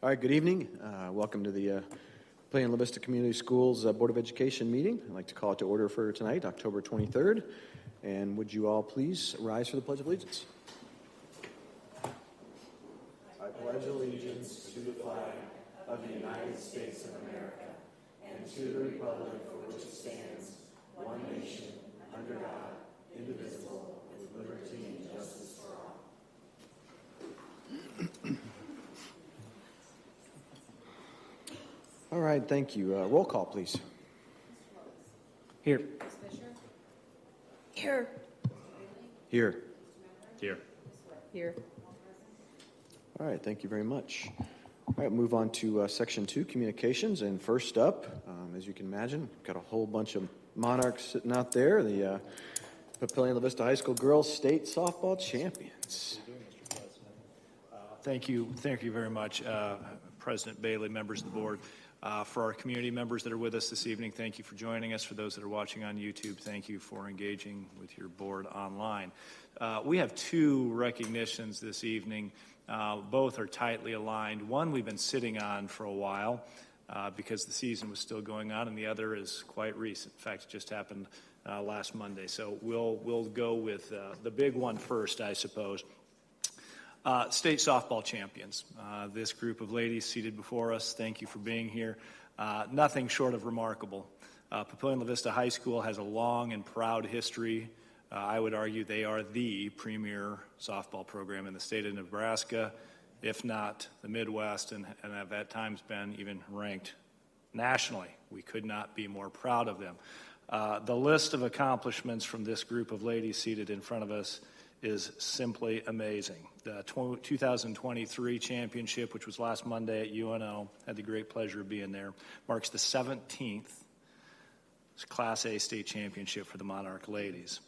All right, good evening. Welcome to the Plain La Vista Community Schools Board of Education meeting. I'd like to call it to order for tonight, October 23rd. And would you all please rise for the Pledge of Allegiance? I pledge allegiance to the flag of the United States of America and to the republic for which it stands, one nation, under God, indivisible, with liberty and justice for all. All right, thank you. Roll call, please. Here. Here. Here. Here. Here. All right, thank you very much. All right, move on to Section 2, Communications. And first up, as you can imagine, got a whole bunch of Monarchs sitting out there, the Papillion La Vista High School Girls State Softball Champions. Thank you very much, President Bailey, members of the board. For our community members that are with us this evening, thank you for joining us. For those that are watching on YouTube, thank you for engaging with your board online. We have two recognitions this evening. Both are tightly aligned. One we've been sitting on for a while because the season was still going on, and the other is quite recent. In fact, it just happened last Monday. So we'll go with the big one first, I suppose. State softball champions. This group of ladies seated before us, thank you for being here. Nothing short of remarkable. Papillion La Vista High School has a long and proud history. I would argue they are the premier softball program in the state of Nebraska, if not the Midwest, and have at times been even ranked nationally. We could not be more proud of them. The list of accomplishments from this group of ladies seated in front of us is simply amazing. The 2023 championship, which was last Monday at UNO, had the great pleasure of being there, marks the 17th Class A state championship for the Monarch ladies.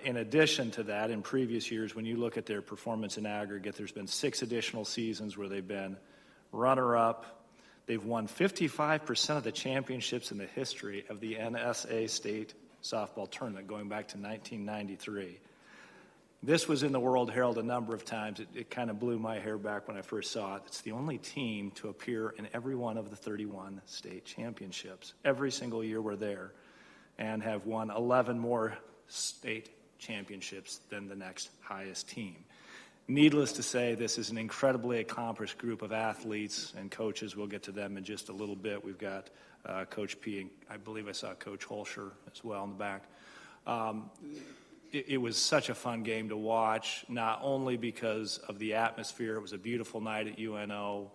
In addition to that, in previous years, when you look at their performance in aggregate, there's been 6 additional seasons where they've been runner-up. They've won 55% of the championships in the history of the NSA state softball tournament, going back to 1993. This was in the World Herald a number of times. It kind of blew my hair back when I first saw it. It's the only team to appear in every one of the 31 state championships. Every single year we're there, and have won 11 more state championships than the next highest team. Needless to say, this is an incredibly accomplished group of athletes and coaches. We'll get to them in just a little bit. We've got Coach P, and I believe I saw Coach Holscher as well in the back. It was such a fun game to watch, not only because of the atmosphere. It was a beautiful night at UNO,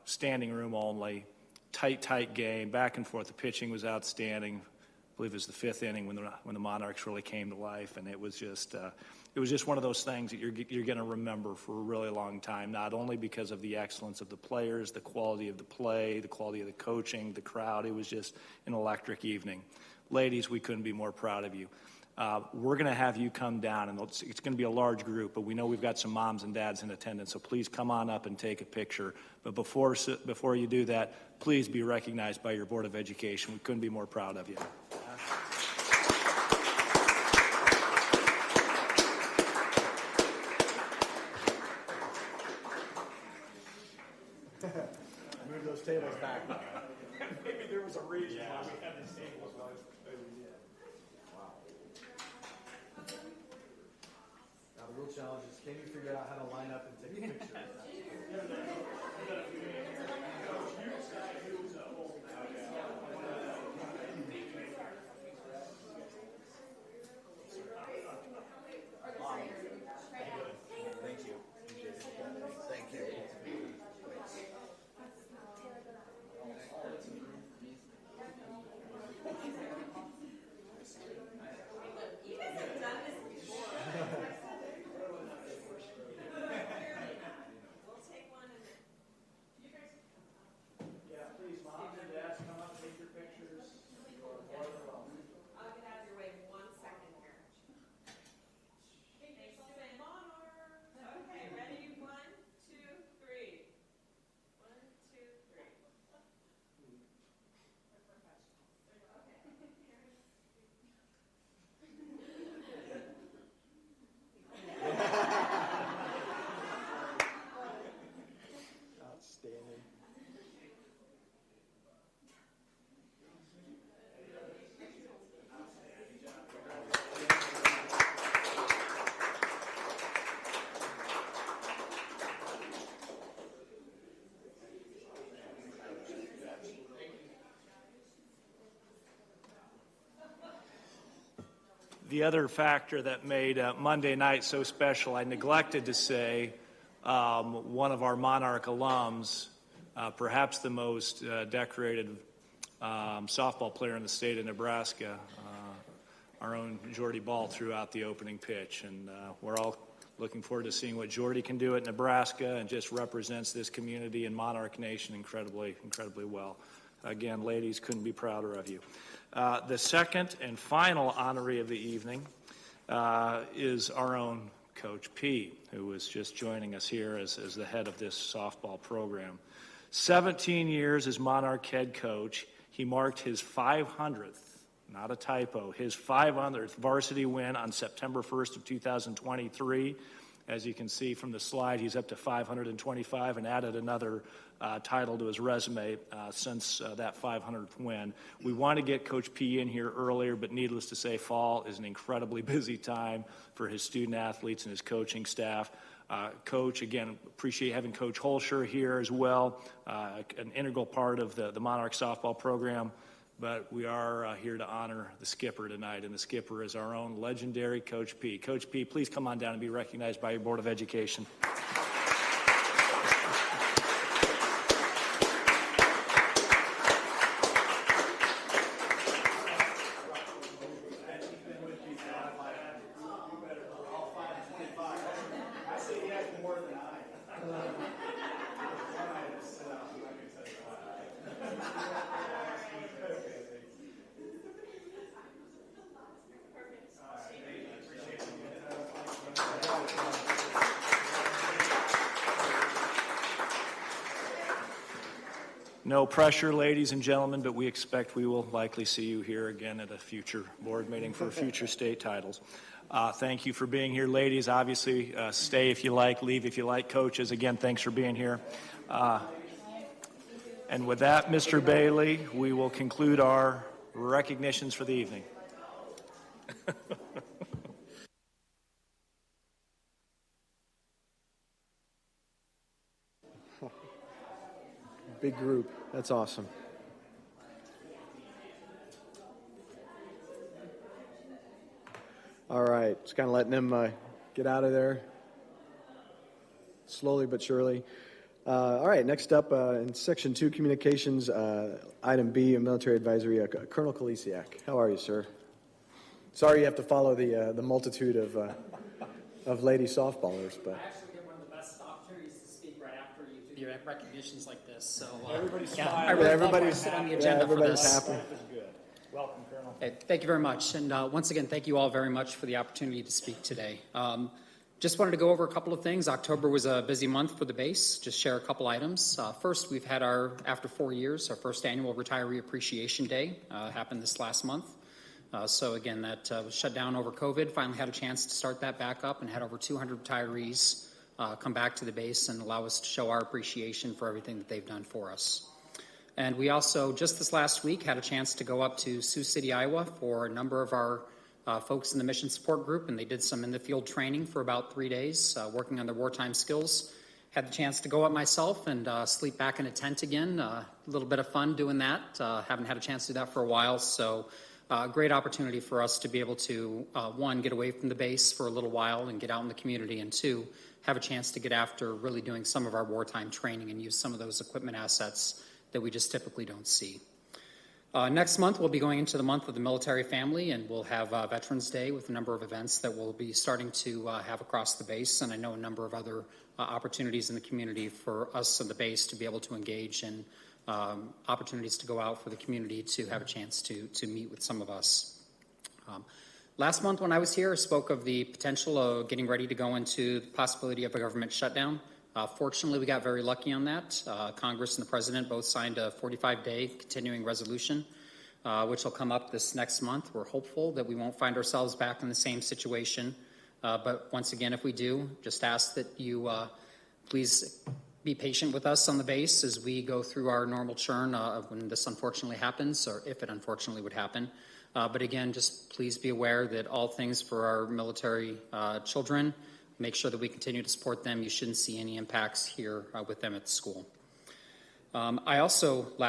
standing room only, tight game, back and forth. The pitching was outstanding. I believe it was the 5th inning when the Monarchs really came to life, and it was just one of those things that you're going to remember for a really long time, not only because of the excellence of the players, the quality of the play, the quality of the coaching, the crowd. It was just an electric evening. Ladies, we couldn't be more proud of you. We're going to have you come down, and it's going to be a large group, but we know we've got some moms and dads in attendance, so please come on up and take a picture. But before you do that, please be recognized by your Board of Education. We couldn't be more proud of you. Move those tables back. Maybe there was a reason why we had these tables. Now the real challenge is, can you figure out how to line up and take a picture? Thank you. The other factor that made Monday night so special, I neglected to say, one of our Monarch alums, perhaps the most decorated softball player in the state of Nebraska, our own Jordy Ball, threw out the opening pitch. And we're all looking forward to seeing what Jordy can do at Nebraska, and just represents this community and Monarch Nation incredibly well. Again, ladies, couldn't be prouder of you. The second and final honoree of the evening is our own Coach P, who is just joining us here as the head of this softball program. 17 years as Monarch head coach. He marked his 500th, not a typo, his 500th varsity win on September 1st of 2023. As you can see from the slide, he's up to 525 and added another title to his resume since that 500th win. We want to get Coach P in here earlier, but needless to say, fall is an incredibly busy time for his student athletes and his coaching staff. Coach, again, appreciate having Coach Holscher here as well, an integral part of the Monarch softball program. But we are here to honor the skipper tonight, and the skipper is our own legendary Coach P. Coach P, please come on down and be recognized by your Board of Education. No pressure, ladies and gentlemen, but we expect we will likely see you here again at a future board meeting for future state titles. Thank you for being here, ladies. Obviously, stay if you like, leave if you like. Coaches, again, thanks for being here. And with that, Mr. Bailey, we will conclude our recognitions for the evening. Big group. That's awesome. All right. Just kind of letting them get out of there slowly but surely. All right. Next up in Section 2, Communications, Item B, a Military Advisory, Colonel Kolesiak. How are you, sir? Sorry you have to follow the multitude of lady softballers, but... Your recognitions like this, so everybody's I really love to sit on the agenda for this. Happy. Good. Welcome, Colonel. Okay, thank you very much, and once again, thank you all very much for the opportunity to speak today. Just wanted to go over a couple of things. October was a busy month for the base. Just share a couple items. First, we've had after 4 years, our first annual Retiree Appreciation Day happened this last month. So again, that was shut down over COVID. Finally had a chance to start that back up and had over 200 retirees come back to the base and allow us to show our appreciation for everything that they've done for us. And we also, just this last week, had a chance to go up to Sioux City, Iowa for a number of our folks in the Mission Support Group, and they did some in-the-field training for about 3 days, working on their wartime skills. Had the chance to go up myself and sleep back in a tent again. A little bit of fun doing that. Haven't had a chance to do that for a while, so great opportunity for us to be able to, one, get away from the base for a little while and get out in the community, and two, have a chance to get after really doing some of our wartime training and use some of those equipment assets that we just typically don't see. Next month, we'll be going into the month of the military family, and we'll have Veterans Day with a number of events that we'll be starting to have across the base, and I know a number of other opportunities in the community for us on the base to be able to engage in opportunities to go out for the community to have a chance to meet with some of us. Last month when I was here, I spoke of the potential of getting ready to go into the possibility of a government shutdown. Fortunately, we got very lucky on that. Congress and the President both signed a 45-day continuing resolution, which will come up this next month. We're hopeful that we won't find ourselves back in the same situation. But once again, if we do, just ask that you please be patient with us on the base as we go through our normal churn when this unfortunately happens, or if it unfortunately would happen. But again, just please be aware that all things for our military children, make sure that we continue to support them. You shouldn't see any impacts here with them at the school. I also this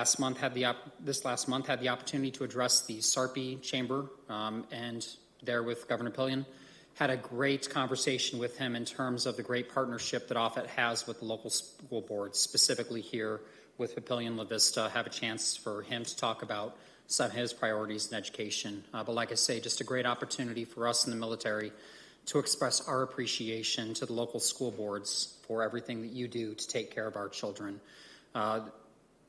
last month had the opportunity to address the SARPI chamber and there with Governor Pillion. Had a great conversation with him in terms of the great partnership that Offutt has with the local school boards, specifically here with Papillion La Vista. Have a chance for him to talk about some of his priorities in education. But like I say, just a great opportunity for us in the military to express our appreciation to the local school boards for everything that you do to take care of our children.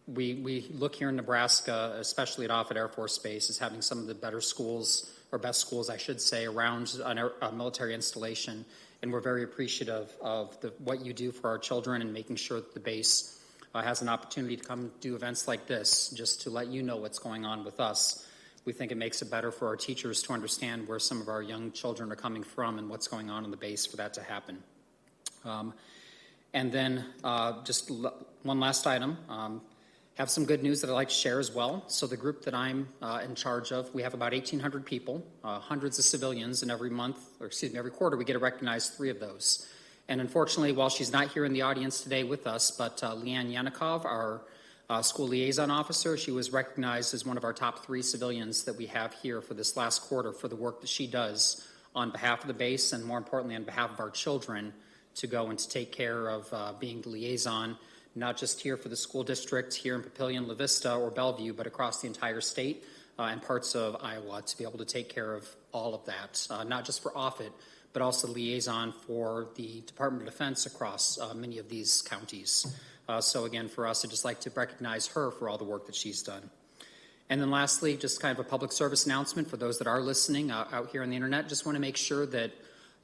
We look here in Nebraska, especially at Offutt Air Force Base, as having some of the better schools, or best schools, I should say, around a military installation. And we're very appreciative of what you do for our children and making sure that the base has an opportunity to come do events like this, just to let you know what's going on with us. We think it makes it better for our teachers to understand where some of our young children are coming from and what's going on the base for that to happen. And then just one last item. Have some good news that I'd like to share as well. So the group that I'm in charge of, we have about 1,800 people, hundreds of civilians, and every quarter we get to recognize 3 of those. And unfortunately, while she's not here in the audience today with us, but Leanne Yanikov, our school liaison officer, she was recognized as one of our top 3 civilians that we have here for this last quarter for the work that she does on behalf of the base and, more importantly, on behalf of our children to go and to take care of being the liaison, not just here for the school district here in Papillion, La Vista, or Bellevue, but across the entire state and parts of Iowa to be able to take care of all of that, not just for Offutt, but also liaison for the Department of Defense across many of these counties. So again, for us, I'd just like to recognize her for all the work that she's done. And then lastly, just kind of a public service announcement for those that are listening out here on the internet. Just want to make sure that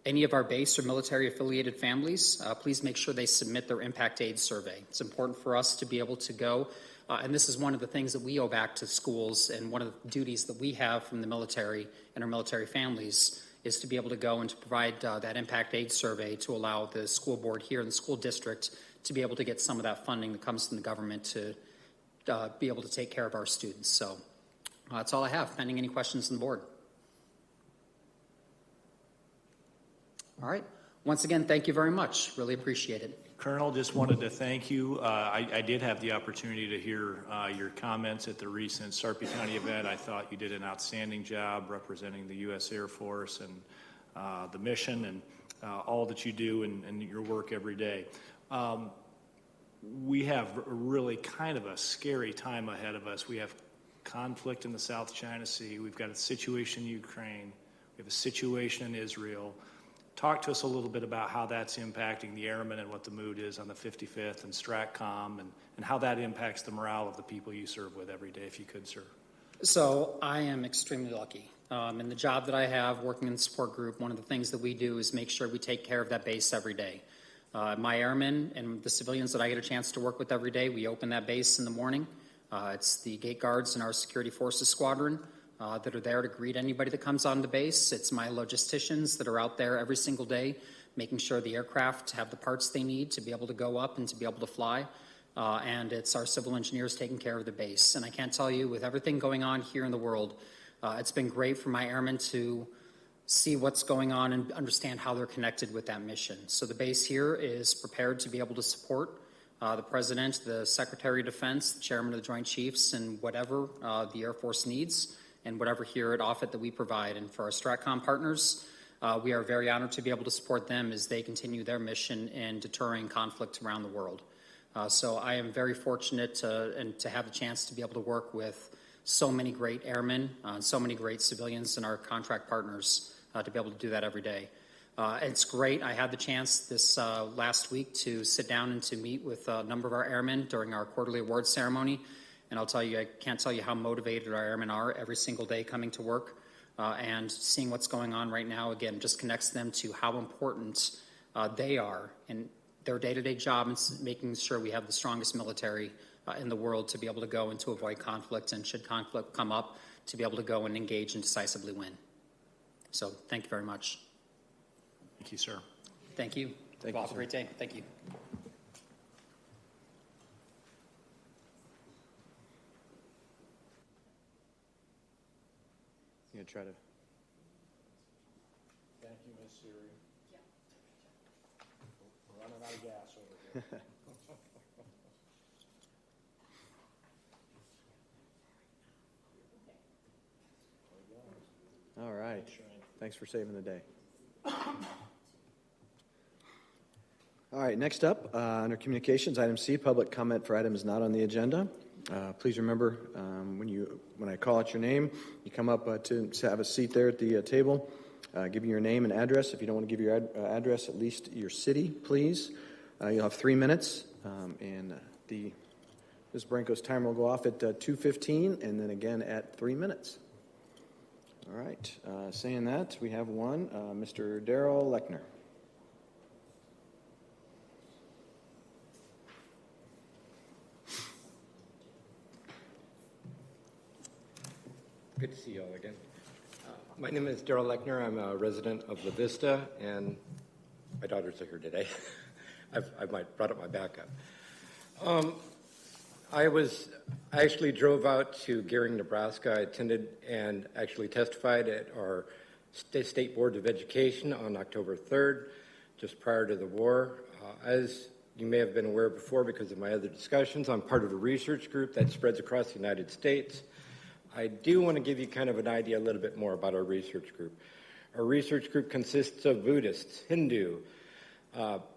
any of our base or military affiliated families, please make sure they submit their impact aid survey. It's important for us to be able to go, and this is one of the things that we owe back to schools, and one of the duties that we have from the military and our military families is to be able to go and to provide that impact aid survey to allow the school board here in the school district to be able to get some of that funding that comes from the government to be able to take care of our students. So that's all I have, pending any questions from the board. All right. Once again, thank you very much. Really appreciate it. Colonel, just wanted to thank you. I did have the opportunity to hear your comments at the recent Sarpy County event. I thought you did an outstanding job representing the U.S. Air Force and the mission and all that you do and your work every day. We have really kind of a scary time ahead of us. We have conflict in the South China Sea. We've got a situation in Ukraine. We have a situation in Israel. Talk to us a little bit about how that's impacting the airmen and what the mood is on the 55th and STRATCOM and how that impacts the morale of the people you serve with every day, if you could, sir. So I am extremely lucky. In the job that I have working in the support group, one of the things that we do is make sure we take care of that base every day. My airmen and the civilians that I get a chance to work with every day, we open that base in the morning. It's the gate guards in our security forces squadron that are there to greet anybody that comes on the base. It's my logisticians that are out there every single day, making sure the aircraft have the parts they need to be able to go up and to be able to fly. And it's our civil engineers taking care of the base. And I can't tell you, with everything going on here in the world, it's been great for my airmen to see what's going on and understand how they're connected with that mission. So the base here is prepared to be able to support the President, the Secretary of Defense, the Chairman of the Joint Chiefs, and whatever the Air Force needs, and whatever here at Offutt that we provide. And for our STRATCOM partners, we are very honored to be able to support them as they continue their mission in deterring conflict around the world. So I am very fortunate to have the chance to be able to work with so many great airmen, so many great civilians and our contract partners to be able to do that every day. It's great. I had the chance this last week to sit down and to meet with a number of our airmen during our quarterly awards ceremony. And I'll tell you, I can't tell you how motivated our airmen are every single day coming to work and seeing what's going on right now. Again, just connects them to how important they are in their day-to-day job and making sure we have the strongest military in the world to be able to go and to avoid conflict, and should conflict come up, to be able to go and engage and decisively win. So thank you very much. Thank you, sir. Thank you. Thank you, Have a sir. great day. Thank you. You gonna try to? Thank you, Ms. Siri. We're running out of gas over here. All right. Thanks for saving the day. All right, next up, under communications, item C, public comment for items not on the agenda. Please remember, when I call out your name, you come up to have a seat there at the table. Give me your name and address. If you don't want to give your address, at least your city, please. You'll have 3 minutes, and Ms. Branco's timer will go off at 2:15, and then again at 3 minutes. All right, saying that, we have one, Mr. Darrell Lechner. Good to see you all again. My name is Darrell Lechner. I'm a resident of La Vista, and my daughters are here today. I might brought up my backup. I actually drove out to Gering, Nebraska. I attended and actually testified at our State Board of Education on October 3rd, just prior to the war. As you may have been aware before because of my other discussions, I'm part of a research group that spreads across the United States. I do want to give you kind of an idea a little bit more about our research group. Our research group consists of Buddhists, Hindu,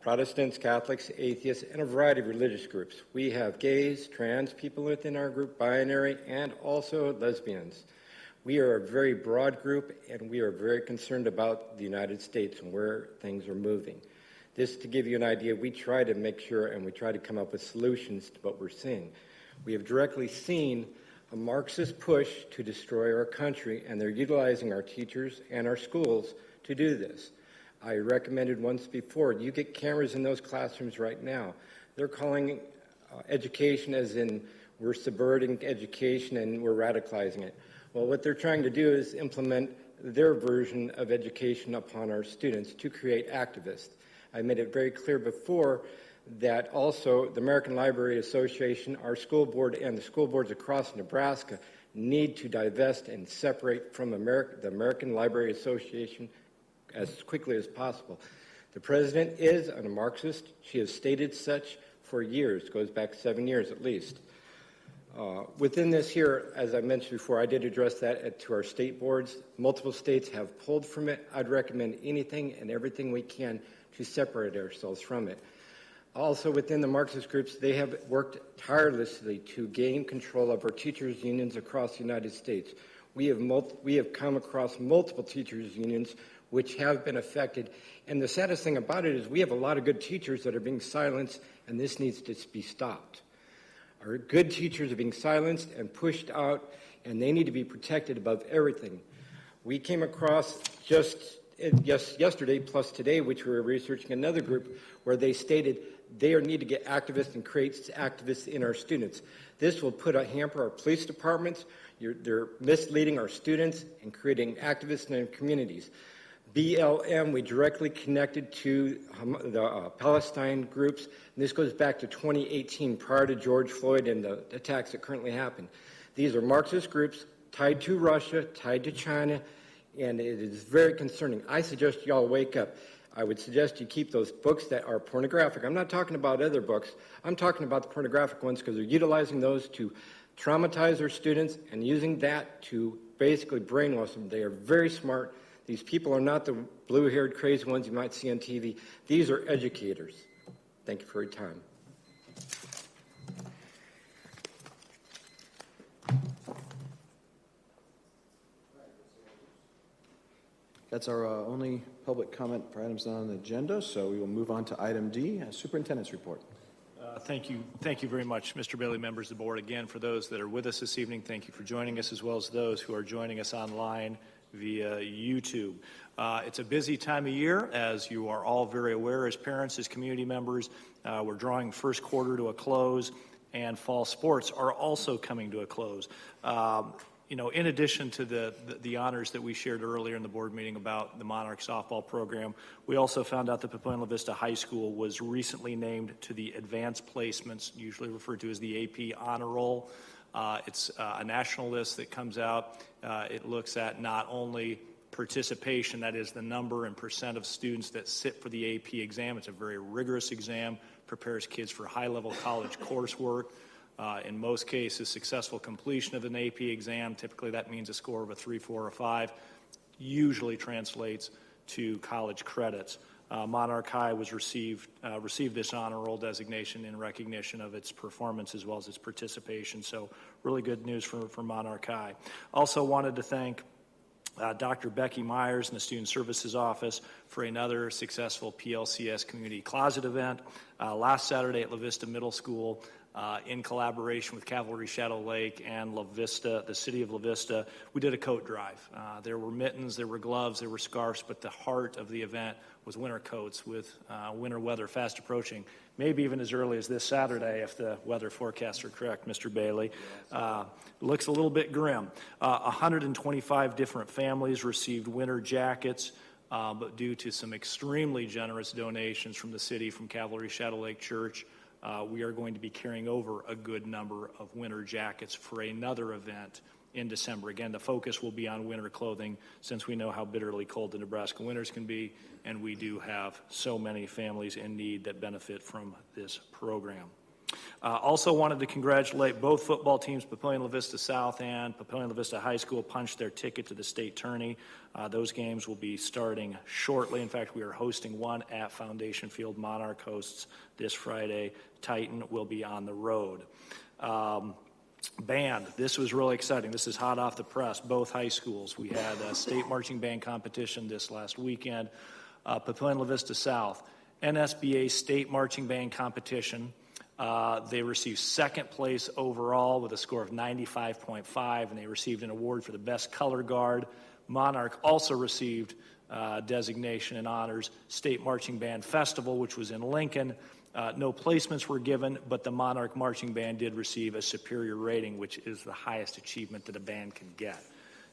Protestants, Catholics, atheists, and a variety of religious groups. We have gays, trans people within our group, binary, and also lesbians. We are a very broad group, and we are very concerned about the United States and where things are moving. This, to give you an idea, we try to make sure and we try to come up with solutions to what we're seeing. We have directly seen a Marxist push to destroy our country, and they're utilizing our teachers and our schools to do this. I recommended once before, you get cameras in those classrooms right now. They're calling education as in we're subverting education and we're radicalizing it. Well, what they're trying to do is implement their version of education upon our students to create activists. I made it very clear before that also the American Library Association, our school board, and the school boards across Nebraska need to divest and separate from the American Library Association as quickly as possible. The president is a Marxist. She has stated such for years, goes back 7 years at least. Within this here, as I mentioned before, I did address that to our state boards. Multiple states have pulled from it. I'd recommend anything and everything we can to separate ourselves from it. Also, within the Marxist groups, they have worked tirelessly to gain control of our teachers' unions across the United States. We have come across multiple teachers' unions which have been affected. And the saddest thing about it is we have a lot of good teachers that are being silenced, and this needs to be stopped. Our good teachers are being silenced and pushed out, and they need to be protected above everything. We came across just yesterday plus today, which we were researching another group, where they stated they need to get activists and create activists in our students. This will put a hamper our police departments. They're misleading our students and creating activists in our communities. BLM, we directly connected to the Palestine groups. And this goes back to 2018, prior to George Floyd and the attacks that currently happen. These are Marxist groups tied to Russia, tied to China, and it is very concerning. I suggest you all wake up. I would suggest you keep those books that are pornographic. I'm not talking about other books. I'm talking about the pornographic ones because they're utilizing those to traumatize their students and using that to basically brainwash them. They are very smart. These people are not the blue-haired crazy ones you might see on TV. These are educators. Thank you for your time. That's our only public comment for items not on the agenda, so we will move on to item D, Superintendent's Report. Thank you very much, Mr. Bailey, members of the board. Again, for those that are with us this evening, thank you for joining us, as well as those who are joining us online via YouTube. It's a busy time of year, as you are all very aware as parents, as community members. We're drawing first quarter to a close, and fall sports are also coming to a close. In addition to the honors that we shared earlier in the board meeting about the Monarch softball program, we also found out that Papillion La Vista High School was recently named to the advanced placements, usually referred to as the AP Honor Roll. It's a national list that comes out. It looks at not only participation, that is the number and percent of students that sit for the AP exam. It's a very rigorous exam, prepares kids for high-level college coursework. In most cases, successful completion of an AP exam, typically that means a score of a 3, 4, or 5, usually translates to college credits. Monarch High received this honor roll designation in recognition of its performance as well as its participation. So really good news for Monarch High. Also wanted to thank Dr. Becky Myers in the Student Services Office for another successful PLCS Community Closet event last Saturday at La Vista Middle School. In collaboration with Cavalry Shadow Lake and La Vista, the city of La Vista, we did a coat drive. There were mittens, there were gloves, there were scarves, but the heart of the event was winter coats with winter weather fast approaching, maybe even as early as this Saturday if the weather forecasts are correct, Mr. Bailey. Looks a little bit grim. 125 different families received winter jackets, but due to some extremely generous donations from the city, from Cavalry Shadow Lake Church, we are going to be carrying over a good number of winter jackets for another event in December. Again, the focus will be on winter clothing since we know how bitterly cold the Nebraska winters can be, and we do have so many families in need that benefit from this program. Also wanted to congratulate both football teams. Papillion La Vista South and Papillion La Vista High School punched their ticket to the state tourney. Those games will be starting shortly. In fact, we are hosting one at Foundation Field. Monarch hosts this Friday. Titan will be on the road. Band, this was really exciting. This is hot off the press. Both high schools. We had a state marching band competition this last weekend. Papillion La Vista South, NSBA state marching band competition. They received second place overall with a score of 95.5, and they received an award for the best color guard. Monarch also received designation and honors State Marching Band Festival, which was in Lincoln. No placements were given, but the Monarch Marching Band did receive a superior rating, which is the highest achievement that a band can get.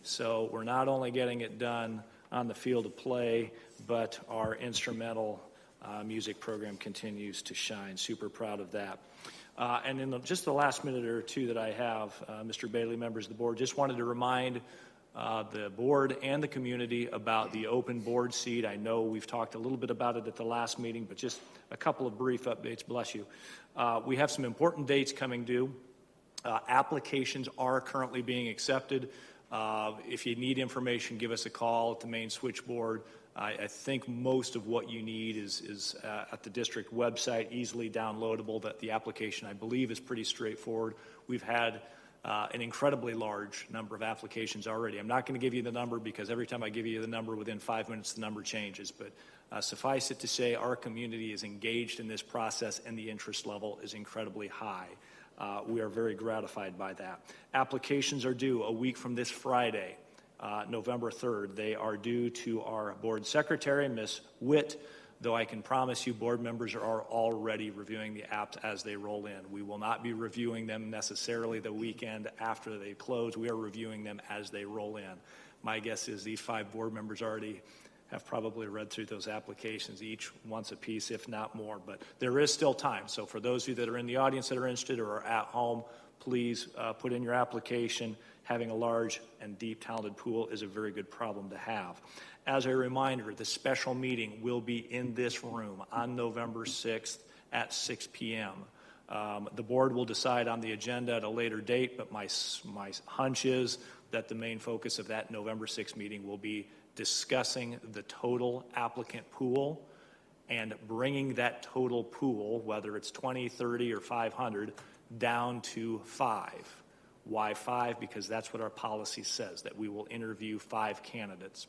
So we're not only getting it done on the field of play, but our instrumental music program continues to shine. Super proud of that. And in just the last minute or two that I have, Mr. Bailey, members of the board, just wanted to remind the board and the community about the open board seat. I know we've talked a little bit about it at the last meeting, but just a couple of brief updates. Bless you. We have some important dates coming due. Applications are currently being accepted. If you need information, give us a call at the main switchboard. I think most of what you need is at the district website, easily downloadable. That the application, I believe, is pretty straightforward. We've had an incredibly large number of applications already. I'm not going to give you the number because every time I give you the number, within 5 minutes, the number changes. But suffice it to say, our community is engaged in this process and the interest level is incredibly high. We are very gratified by that. Applications are due a week from this Friday, November 3rd. They are due to our board secretary, Ms. Witt, though I can promise you board members are already reviewing the apps as they roll in. We will not be reviewing them necessarily the weekend after they close. We are reviewing them as they roll in. My guess is these 5 board members already have probably read through those applications each once a piece, if not more. But there is still time. So for those of you that are in the audience that are interested or are at home, please put in your application. Having a large and deep talented pool is a very good problem to have. As a reminder, the special meeting will be in this room on November 6th at 6 p.m. The board will decide on the agenda at a later date, but my hunch is that the main focus of that November 6th meeting will be discussing the total applicant pool and bringing that total pool, whether it's 20, 30, or 500, down to 5. Why 5? Because that's what our policy says, that we will interview 5 candidates.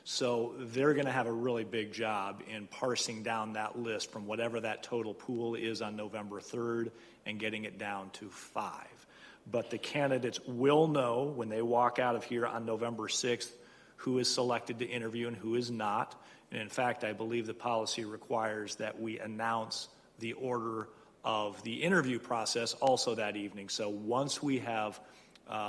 So they're going to have a really big job in parsing down that list from whatever that total pool is on November 3rd and getting it down to 5. But the candidates will know when they walk out of here on November 6th who is selected to interview and who is not. And in fact, I believe the policy requires that we announce the order of the interview process also that evening. So once we have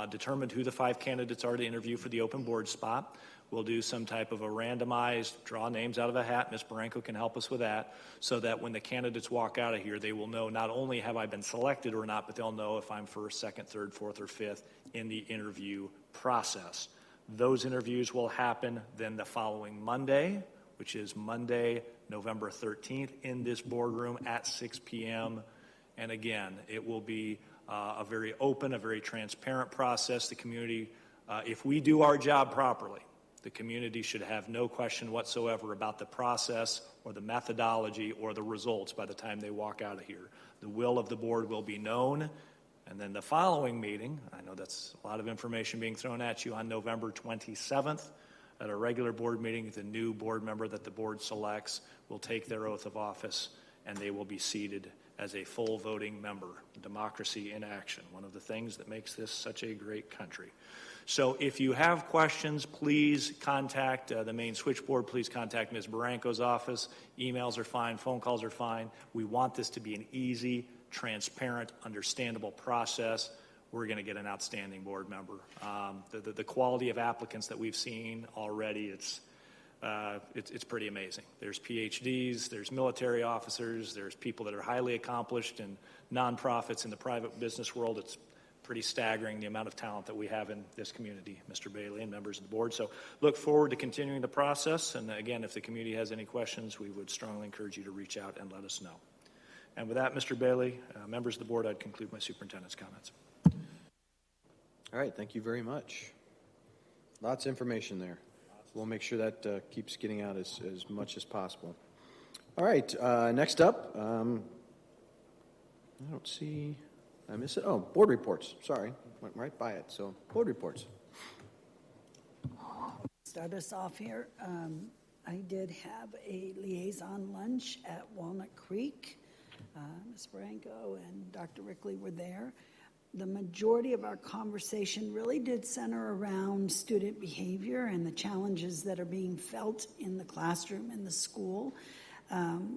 determined who the 5 candidates are to interview for the open board spot, we'll do some type of a randomized, draw names out of a hat. Ms. Baranko can help us with that, so that when the candidates walk out of here, they will know not only have I been selected or not, but they'll know if I'm first, second, third, fourth, or fifth in the interview process. Those interviews will happen then the following Monday, which is Monday, November 13th, in this boardroom at 6 p.m. And again, it will be a very open, a very transparent process. The community, if we do our job properly, The community should have no question whatsoever about the process or the methodology or the results by the time they walk out of here. The will of the board will be known, and then the following meeting, I know that's a lot of information being thrown at you, on November 27th, at a regular board meeting, the new board member that the board selects will take their oath of office, and they will be seated as a full voting member. Democracy in action, one of the things that makes this such a great country. So if you have questions, please contact the main switchboard. Please contact Ms. Barranco's office. Emails are fine. Phone calls are fine. We want this to be an easy, transparent, understandable process. We're going to get an outstanding board member. The quality of applicants that we've seen already, it's pretty amazing. There's PhDs, there's military officers, there's people that are highly accomplished in nonprofits in the private business world. It's pretty staggering the amount of talent that we have in this community, Mr. Bailey and members of the board. So look forward to continuing the process. And again, if the community has any questions, we would strongly encourage you to reach out and let us know. And with that, Mr. Bailey, members of the board, I'd conclude my superintendent's comments. All right, thank you very much. Lots of information there. We'll make sure that keeps getting out as much as possible. All right, next up, I don't see, I miss it. Oh, board reports. Sorry, went right by it. So, board reports. Start us off here. I did have a liaison lunch at Walnut Creek. Ms. Branco and Dr. Rickley were there. The majority of our conversation really did center around student behavior and the challenges that are being felt in the classroom in the school.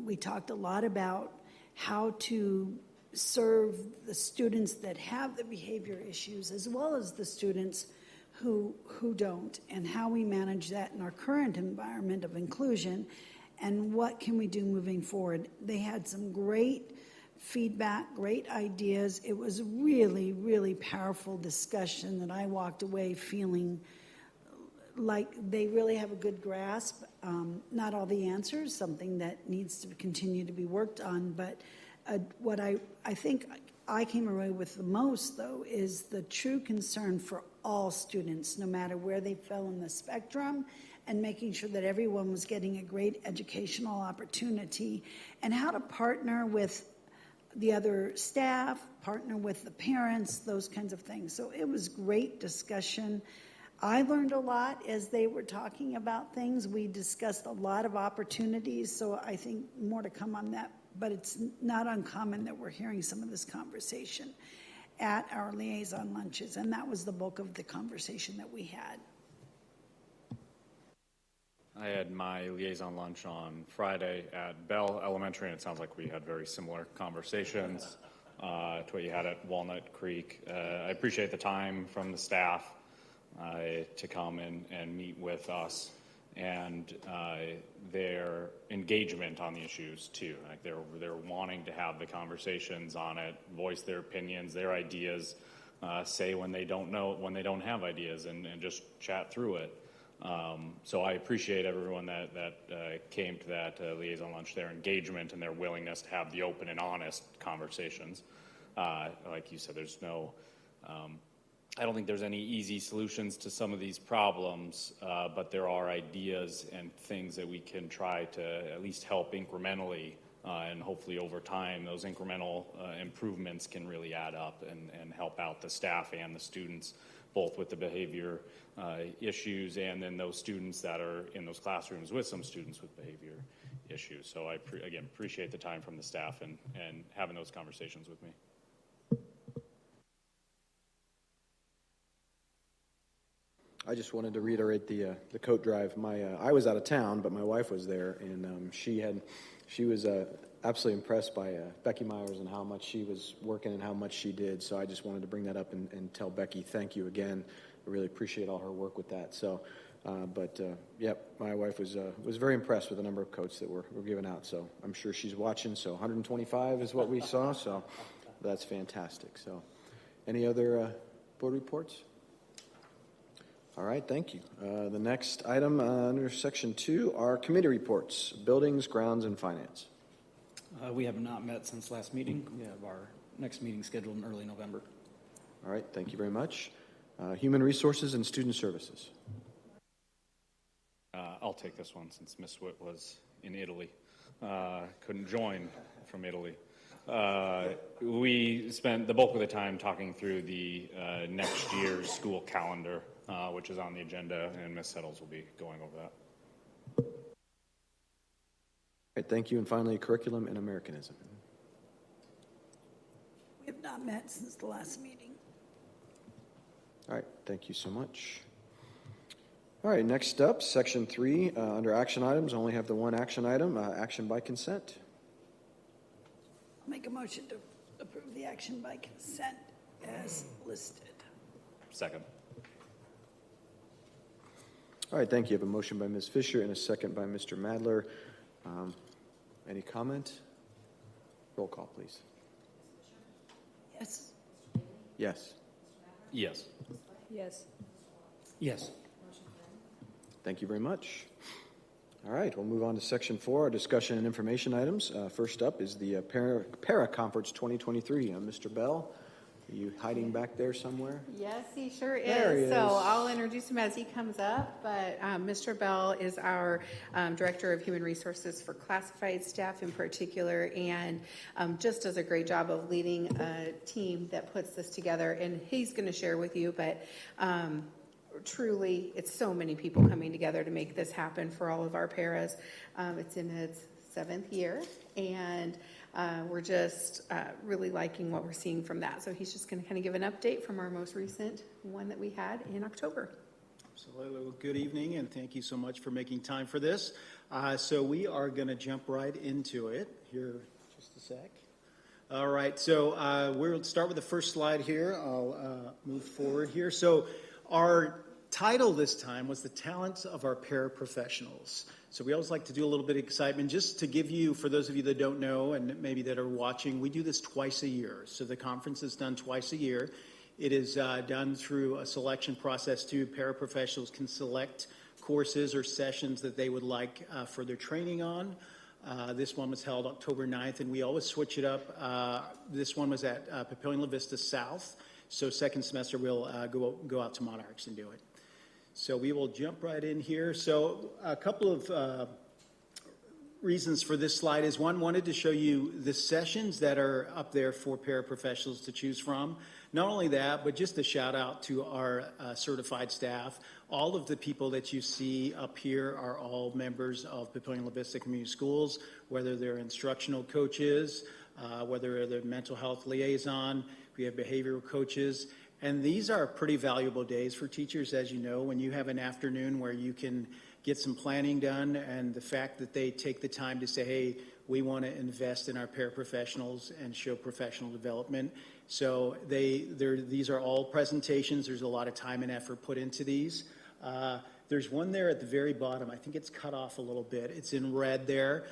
We talked a lot about how to serve the students that have the behavior issues as well as the students who don't, and how we manage that in our current environment of inclusion, and what can we do moving forward. They had some great feedback, great ideas. It was really, really powerful discussion that I walked away feeling like they really have a good grasp. Not all the answers, something that needs to continue to be worked on, but what I think I came away with the most, though, is the true concern for all students, no matter where they fell in the spectrum, and making sure that everyone was getting a great educational opportunity, and how to partner with the other staff, partner with the parents, those kinds of things. So it was great discussion. I learned a lot as they were talking about things. We discussed a lot of opportunities, so I think more to come on that, but it's not uncommon that we're hearing some of this conversation at our liaison lunches, and that was the bulk of the conversation that we had. I had my liaison lunch on Friday at Bell Elementary, and it sounds like we had very similar conversations to what you had at Walnut Creek. I appreciate the time from the staff to come and meet with us, and their engagement on the issues too. Like they're wanting to have the conversations on it, voice their opinions, their ideas, say when they don't know, when they don't have ideas, and just chat through it. So I appreciate everyone that came to that liaison lunch, their engagement and their willingness to have the open and honest conversations. Like you said, there's no, I don't think there's any easy solutions to some of these problems, but there are ideas and things that we can try to at least help incrementally, and hopefully over time those incremental improvements can really add up and help out the staff and the students, both with the behavior issues and then those students that are in those classrooms with some students with behavior issues. So I, again, appreciate the time from the staff and having those conversations with me. I just wanted to reiterate the coat drive. I was out of town, but my wife was there, and she was absolutely impressed by Becky Myers and how much she was working and how much she did. So I just wanted to bring that up and tell Becky thank you again. I really appreciate all her work with that. So, yep, my wife was very impressed with the number of coats that were given out. So I'm sure she's watching. So 125 is what we saw. So that's fantastic. So, any other board reports? All right, thank you. The next item under Section 2 are committee reports, buildings, grounds, and finance. We have not met since last meeting. We have our next meeting scheduled in early November. All right, thank you very much. Human resources and student services. I'll take this one since Miss Witt was in Italy. Couldn't join from Italy. We spent the bulk of the time talking through the next year's school calendar, which is on the agenda, and Ms. Settles will be going over that. All right, thank you. And finally, curriculum and Americanism. We have not met since the last meeting. All right, thank you so much. All right, next up, section 3, under action items, I only have the one action item, action by consent. I'll make a motion to approve the action by consent as listed. Second. All right, thank you. I have a motion by Ms. Fisher and a second by Mr. Madler. Any comment? Roll call, please. Yes. Yes. Yes. Yes. Yes. Thank you very much. All right, we'll move on to section 4, our discussion and information items. First up is the Para Conference 2023. Mr. Bell, are you hiding back there somewhere? Yes, he sure is. There he is. So I'll introduce him as he comes up, but Mr. Bell is our Director of Human Resources for classified staff in particular, and just does a great job of leading a team that puts this together, and he's going to share with you, but truly, it's so many people coming together to make this happen for all of our paras. It's in its 7th year, and we're just really liking what we're seeing from that. So he's just going to kind of give an update from our most recent one that we had in October. Absolutely. Well, good evening, and thank you so much for making time for this. So we are going to jump right into it here. Just a sec. All right. So we'll start with the first slide here. I'll move forward here. So our title this time was The Talents of Our Paraprofessionals. So we always like to do a little bit of excitement. Just to give you, for those of you that don't know and maybe that are watching, we do this twice a year. So the conference is done twice a year. It is done through a selection process too. Paraprofessionals can select courses or sessions that they would like for their training on. This one was held October 9th, and we always switch it up. This one was at Papillion La Vista South. So second semester, we'll go out to Monarchs and do it. So we will jump right in here. So a couple of reasons for this slide is, one, wanted to show you the sessions that are up there for paraprofessionals to choose from. Not only that, but just a shout out to our certified staff. All of the people that you see up here are all members of Papillion La Vista Community Schools, whether they're instructional coaches, whether they're mental health liaison, we have behavioral coaches. And these are pretty valuable days for teachers, as you know, when you have an afternoon where you can get some planning done, and the fact that they take the time to say, hey, we want to invest in our paraprofessionals and show professional development. So these are all presentations. There's a lot of time and effort put into these. There's one there at the very bottom. I think it's cut off a little bit. It's in red there.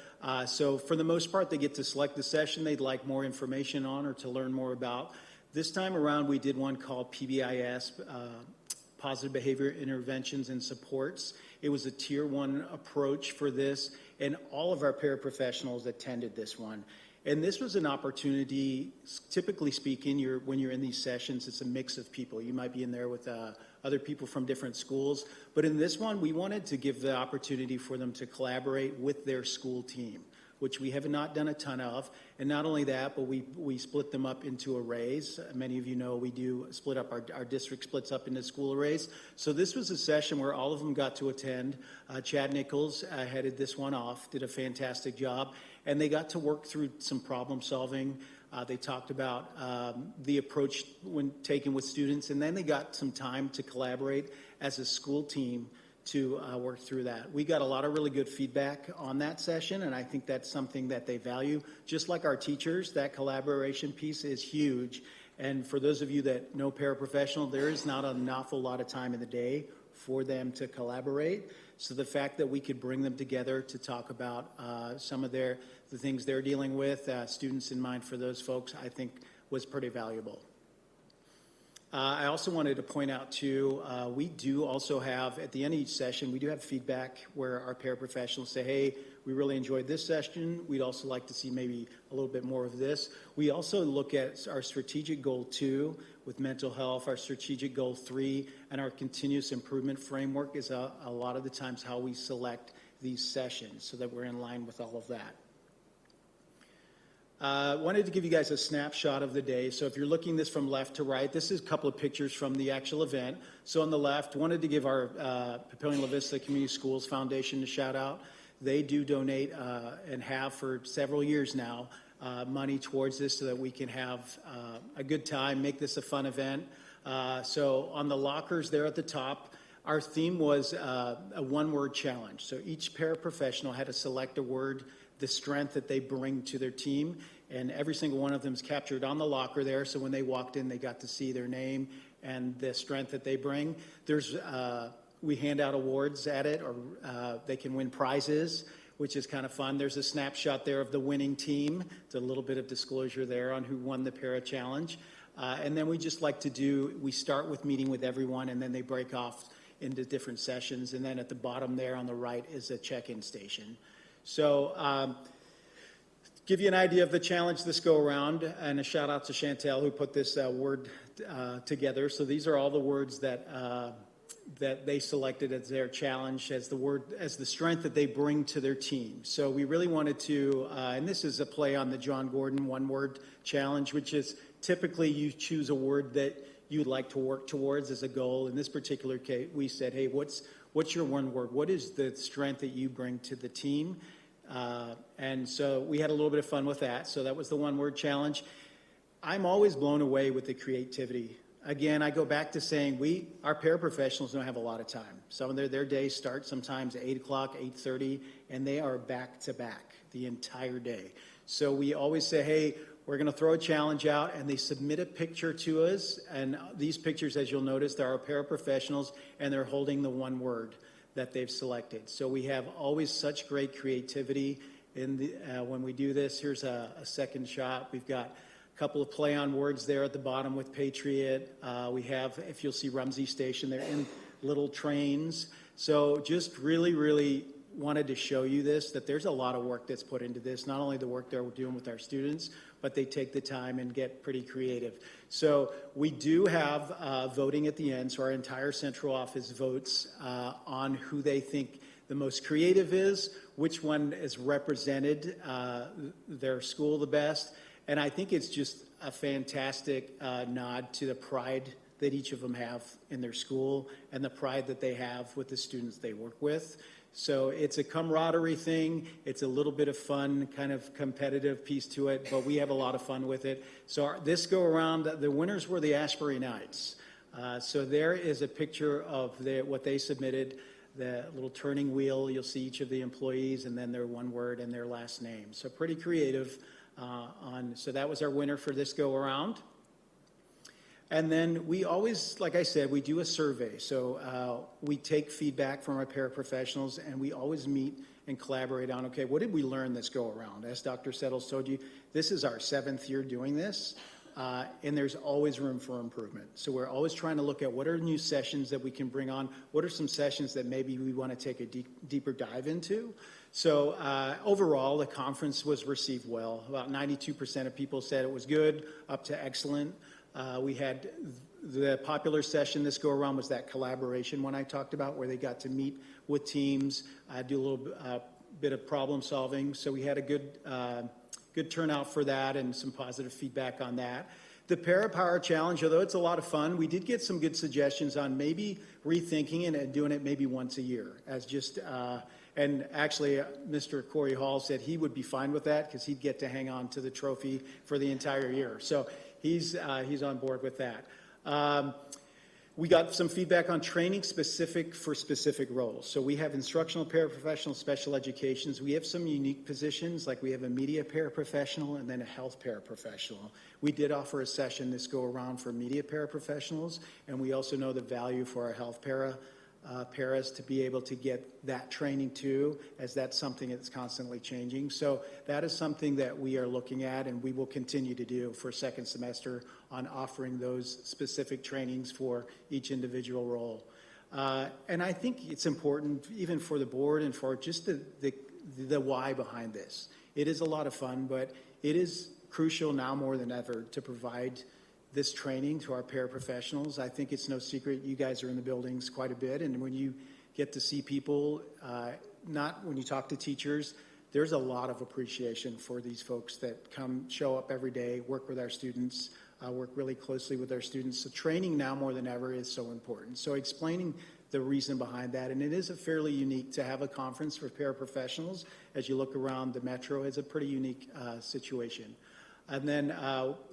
So for the most part, they get to select the session they'd like more information on or to learn more about. This time around, we did one called PBIS, Positive Behavior Interventions and Supports. It was a Tier 1 approach for this, and all of our paraprofessionals attended this one. And this was an opportunity, typically speaking, when you're in these sessions, it's a mix of people. You might be in there with other people from different schools. But in this one, we wanted to give the opportunity for them to collaborate with their school team, which we have not done a ton of. And not only that, but we split them up into arrays. Many of you know we do split up, our district splits up into school arrays. So this was a session where all of them got to attend. Chad Nichols headed this one off, did a fantastic job. And they got to work through some problem solving. They talked about the approach when taken with students, and then they got some time to collaborate as a school team to work through that. We got a lot of really good feedback on that session, and I think that's something that they value. Just like our teachers, that collaboration piece is huge. And for those of you that know paraprofessional, there is not an awful lot of time in the day for them to collaborate. So the fact that we could bring them together to talk about some of the things they're dealing with, students in mind for those folks, I think was pretty valuable. I also wanted to point out too, we do also have, at the end of each session, we do have feedback where our paraprofessionals say, hey, we really enjoyed this session. We'd also like to see maybe a little bit more of this. We also look at our strategic goal 2 with mental health, our strategic goal 3, and our continuous improvement framework is a lot of the times how we select these sessions so that we're in line with all of that. Wanted to give you guys a snapshot of the day. So if you're looking this from left to right, this is a couple of pictures from the actual event. So on the left, wanted to give our Papillion La Vista Community Schools Foundation a shout out. They do donate and have for several years now money towards this so that we can have a good time, make this a fun event. So on the lockers there at the top, our theme was a one-word challenge. So each paraprofessional had to select a word, the strength that they bring to their team, and every single one of them is captured on the locker there. So when they walked in, they got to see their name and the strength that they bring. There's we hand out awards at it, or they can win prizes, which is kind of fun. There's a snapshot there of the winning team. It's a little bit of disclosure there on who won the para challenge. And then we just like to we start with meeting with everyone, and then they break off into different sessions. And then at the bottom there on the right is a check-in station. So give you an idea of the challenge this go around, and a shout out to Chantel who put this word together. So these are all the words that they selected as their challenge, as the strength that they bring to their team. So we really wanted to, and this is a play on the John Gordon one-word challenge, which is typically you choose a word that you'd like to work towards as a goal. In this particular case, we said, hey, what's your one word? What is the strength that you bring to the team? And so we had a little bit of fun with that. So that was the one-word challenge. I'm always blown away with the creativity. Again, I go back to saying our paraprofessionals don't have a lot of time. Some of their days start sometimes at 8 o'clock, 8:30, and they are back to back the entire day. So we always say, hey, we're going to throw a challenge out, and they submit a picture to us. And these pictures, as you'll notice, they're our paraprofessionals, and they're holding the one word that they've selected. So we have always such great creativity when we do this. Here's a second shot. We've got a couple of play on words there at the bottom with Patriot. We have, if you'll see Rumsey Station, they're in little trains. So just really, really wanted to show you this, that there's a lot of work that's put into this, not only the work that we're doing with our students, but they take the time and get pretty creative. So we do have voting at the end, so our entire central office votes on who they think the most creative is, which one is represented their school the best, and I think it's just a fantastic nod to the pride that each of them have in their school and the pride that they have with the students they work with. So it's a camaraderie thing. It's a little bit of fun, kind of competitive piece to it, but we have a lot of fun with it. So this go around, the winners were the Asbury Knights. So there is a picture of what they submitted, the little turning wheel. You'll see each of the employees and then their one word and their last name. So pretty creative. So that was our winner for this go around. And then we always, like I said, we do a survey. So we take feedback from our paraprofessionals, and we always meet and collaborate on, okay, what did we learn this go around? As Dr. Settles told you, this is our 7th year doing this, and there's always room for improvement. So we're always trying to look at what are new sessions that we can bring on, what are some sessions that maybe we want to take a deeper dive into. So overall, the conference was received well. About 92% of people said it was good, up to excellent. We had the popular session this go around was that collaboration one I talked about, where they got to meet with teams, do a little bit of problem solving. So we had a good turnout for that and some positive feedback on that. The Para-Power Challenge, although it's a lot of fun, we did get some good suggestions on maybe rethinking it and doing it maybe once a year as just, and actually Mr. Corey Hall said he would be fine with that because he'd get to hang on to the trophy for the entire year. So he's on board with that. We got some feedback on training specific for specific roles. So we have instructional paraprofessional special educations. We have some unique positions, like we have a media paraprofessional and then a health paraprofessional. We did offer a session this go around for media paraprofessionals, and we also know the value for our health para. paras to be able to get that training too, as that's something that's constantly changing. So that is something that we are looking at, and we will continue to do for second semester on offering those specific trainings for each individual role. And I think it's important, even for the board and for just the why behind this. It is a lot of fun, but it is crucial now more than ever to provide this training to our paraprofessionals. I think it's no secret you guys are in the buildings quite a bit, and when you get to see people, not when you talk to teachers, there's a lot of appreciation for these folks that show up every day, work with our students, work really closely with our students. So training now more than ever is so important. So explaining the reason behind that, and it is a fairly unique to have a conference for paraprofessionals. As you look around the metro, it's a pretty unique situation. And then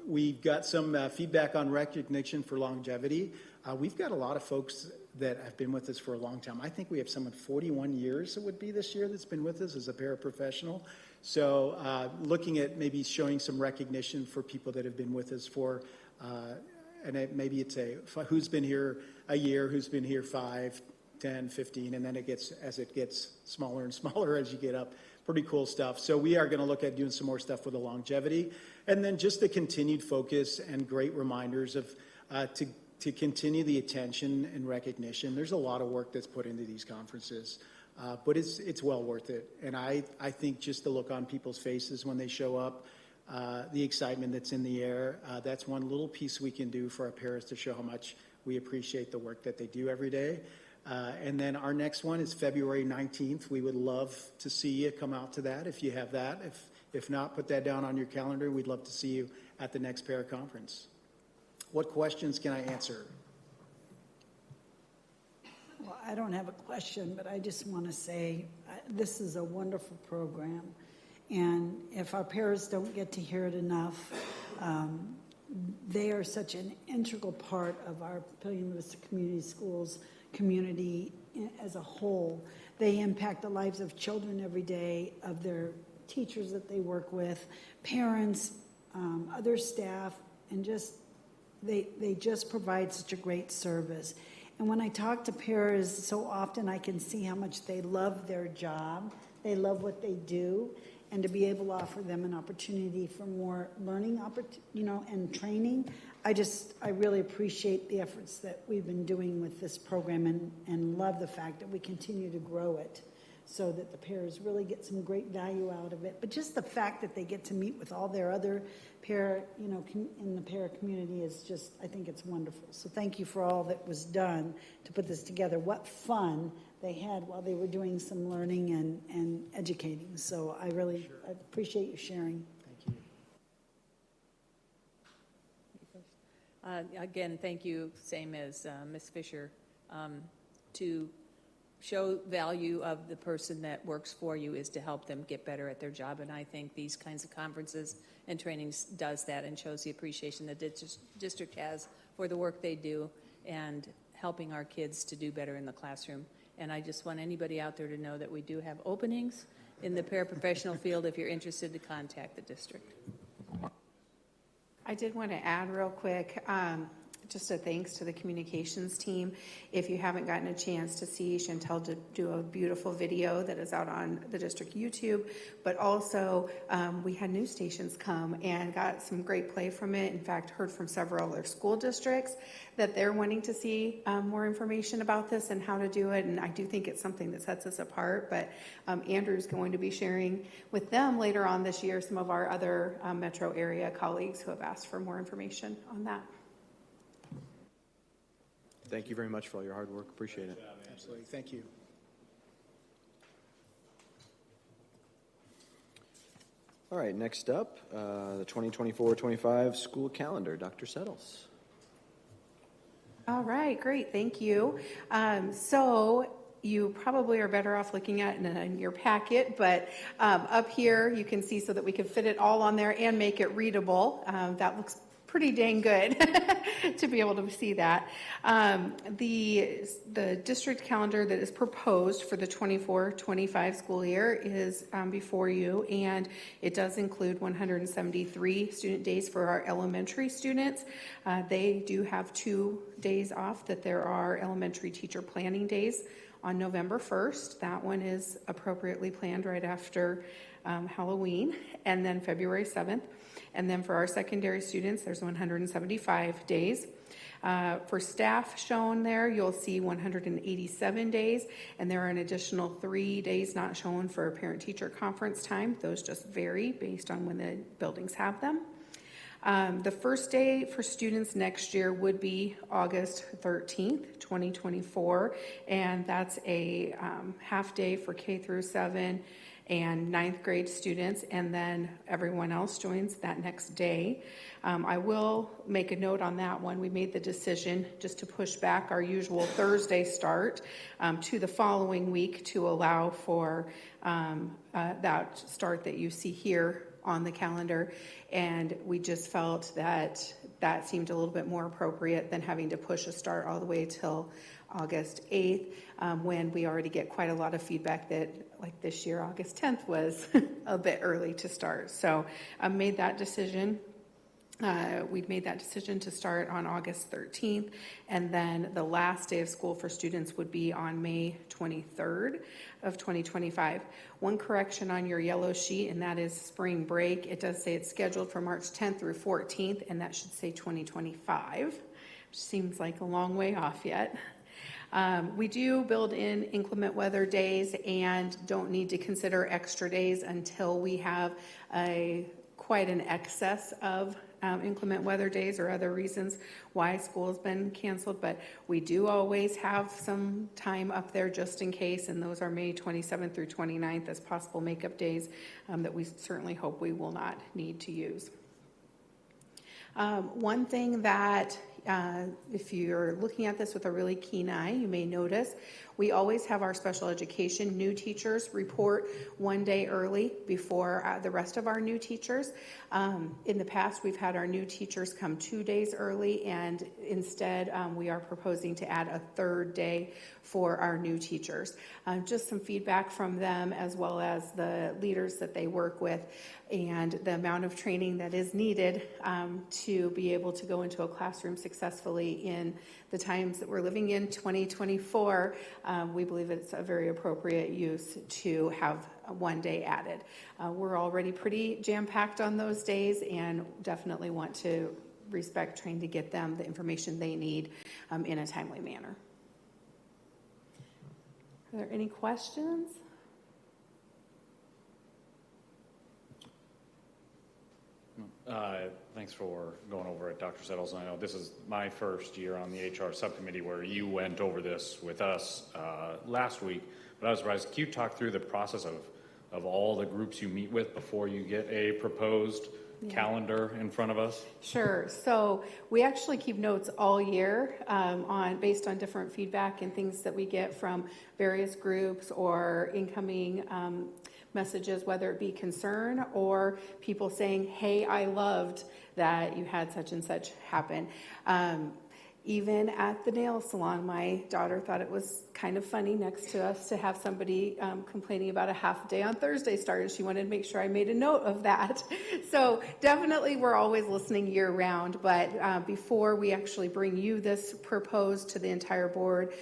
we've got some feedback on recognition for longevity. We've got a lot of folks that have been with us for a long time. I think we have someone 41 years it would be this year that's been with us as a paraprofessional. So looking at maybe showing some recognition for people that have been with us for, maybe it's who's been here a year, who's been here 5, 10, 15, and then it gets smaller and smaller as you get up. Pretty cool stuff. So we are going to look at doing some more stuff with the longevity, and then just the continued focus and great reminders of to continue the attention and recognition. There's a lot of work that's put into these conferences, but it's well worth it. And I think just the look on people's faces when they show up, the excitement that's in the air, that's one little piece we can do for our paras to show how much we appreciate the work that they do every day. And then our next one is February 19th. We would love to see you come out to that if you have that. If not, put that down on your calendar. We'd love to see you at the next para conference. What questions can I answer? Well, I don't have a question, but I just want to say this is a wonderful program. And if our parents don't get to hear it enough, they are such an integral part of our Papillion Vista Community Schools community as a whole. They impact the lives of children every day, of their teachers that they work with, parents, other staff, and just they just provide such a great service. And when I talk to paras, so often I can see how much they love their job, they love what they do, and to be able to offer them an opportunity for more learning, and training. I really appreciate the efforts that we've been doing with this program, and love the fact that we continue to grow it so that the paras really get some great value out of it. But just the fact that they get to meet with all their other para, in the para community is just, I think it's wonderful. So thank you for all that was done to put this together. What fun they had while they were doing some learning and educating. So I really I appreciate you sharing. Again, thank you, same as Ms. Fisher, to show value of the person that works for you is to help them get better at their job, and I think these kinds of conferences and trainings does that and shows the appreciation that the district has for the work they do and helping our kids to do better in the classroom. And I just want anybody out there to know that we do have openings in the paraprofessional field if you're interested to contact the district. I did want to add real quick, just a thanks to the communications team. If you haven't gotten a chance to see Chantel do a beautiful video that is out on the district YouTube, but also we had news stations come and got some great play from it. In fact, heard from several other school districts that they're wanting to see more information about this and how to do it. And I do think it's something that sets us apart. But Andrew's going to be sharing with them later on this year some of our other metro area colleagues who have asked for more information on that. Thank you very much for all your hard work. Appreciate it. Absolutely. Thank you. All right, next up, the 2024-25 school calendar. Dr. Settles. All right, great. Thank you. So you probably are better off looking at it in your packet, but up here you can see so that we can fit it all on there and make it readable. That looks pretty dang good to be able to see that. The district calendar that is proposed for the 24-25 school year is before you, and it does include 173 student days for our elementary students. They do have 2 days off that there are elementary teacher planning days on November 1st. That one is appropriately planned right after Halloween, and then February 7th. And then for our secondary students, there's 175 days. For staff shown there, you'll see 187 days, and there are an additional 3 days not shown for parent-teacher conference time. Those just vary based on when the buildings have them. The first day for students next year would be August 13th, 2024, and that's a half day for K through 7 and 9th grade students, and then everyone else joins that next day. I will make a note on that one. We made the decision just to push back our usual Thursday start to the following week to allow for that start that you see here on the calendar, and we just felt that that seemed a little bit more appropriate than having to push a start all the way till August 8th, when we already get quite a lot of feedback that, like this year, August 10th was a bit early to start. So I made that decision. We'd made that decision to start on August 13th, and then the last day of school for students would be on May 23rd of 2025. One correction on your yellow sheet, and that is spring break. It does say it's scheduled for March 10th through 14th, and that should say 2025, which seems like a long way off yet. We do build in inclement weather days and don't need to consider extra days until we have quite an excess of inclement weather days or other reasons why school has been canceled, but we do always have some time up there just in case, and those are May 27th through 29th as possible makeup days that we certainly hope we will not need to use. One thing that if you're looking at this with a really keen eye, you may notice we always have our special education new teachers report 1 day early before the rest of our new teachers. In the past, we've had our new teachers come 2 days early, and instead we are proposing to add a 3rd day for our new teachers. Just some feedback from them as well as the leaders that they work with and the amount of training that is needed to be able to go into a classroom successfully in the times that we're living in, 2024. We believe it's a very appropriate use to have 1 day added. We're already pretty jam-packed on those days and definitely want to respect trying to get them the information they need in a timely manner. Are there any questions? Thanks for going over it, Dr. Settles. I know this is my first year on the HR subcommittee where you went over this with us last week, but I was surprised. Can you talk through the process of all the groups you meet with before you get a proposed calendar in front of us? Sure. So we actually keep notes all year based on different feedback and things that we get from various groups or incoming messages, whether it be concern or people saying, hey, I loved that you had such and such happen. Even at the nail salon, my daughter thought it was kind of funny next to us to have somebody complaining about a half day on Thursday started. She wanted to make sure I made a note of that. So definitely we're always listening year round, but before we actually bring you this proposed to the entire board,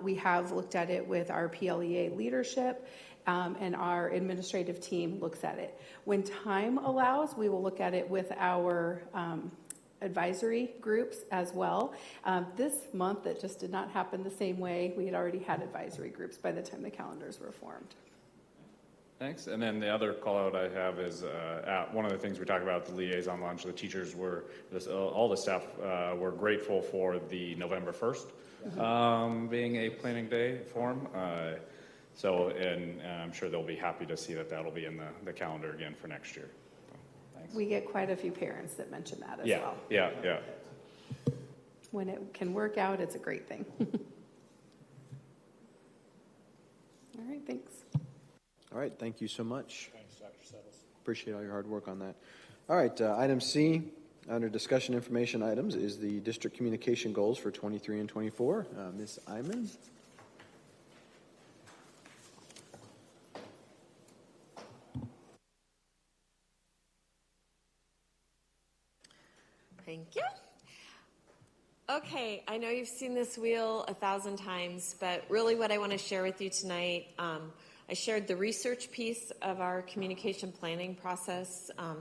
we have looked at it with our PLEA leadership, and our administrative team looks at it. When time allows, we will look at it with our advisory groups as well. This month, it just did not happen the same way. We had already had advisory groups by the time the calendars were formed. Thanks. And then the other call out I have is one of the things we talked about at the liaison lunch, the teachers were, all the staff were grateful for the November 1st being a planning day for them. And I'm sure they'll be happy to see that that'll be in the calendar again for next year. So, thanks. We get quite a few parents that mention that as well. Yeah. When it can work out, it's a great thing. All right, thanks. All right, thank you so much. Thanks, Dr. Settles. Appreciate all your hard work on that. All right, item C, Under discussion information items is the district communication goals for 23 and 24. Ms. Iman? Thank you. Okay, I know you've seen this wheel 1,000 times, but really what I want to share with you tonight, I shared the research piece of our communication planning process a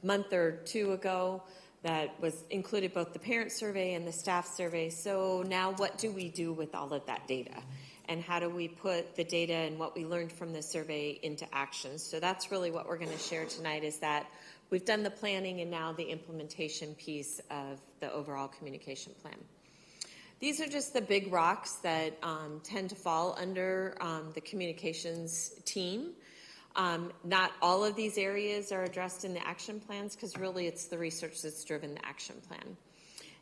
month or two ago that was included both the parent survey and the staff survey. So now what do we do with all of that data? And how do we put the data and what we learned from the survey into action? So that's really what we're going to share tonight, is that we've done the planning and now the implementation piece of the overall communication plan. These are just the big rocks that tend to fall under the communications team. Not all of these areas are addressed in the action plans, because really it's the research that's driven the action plan.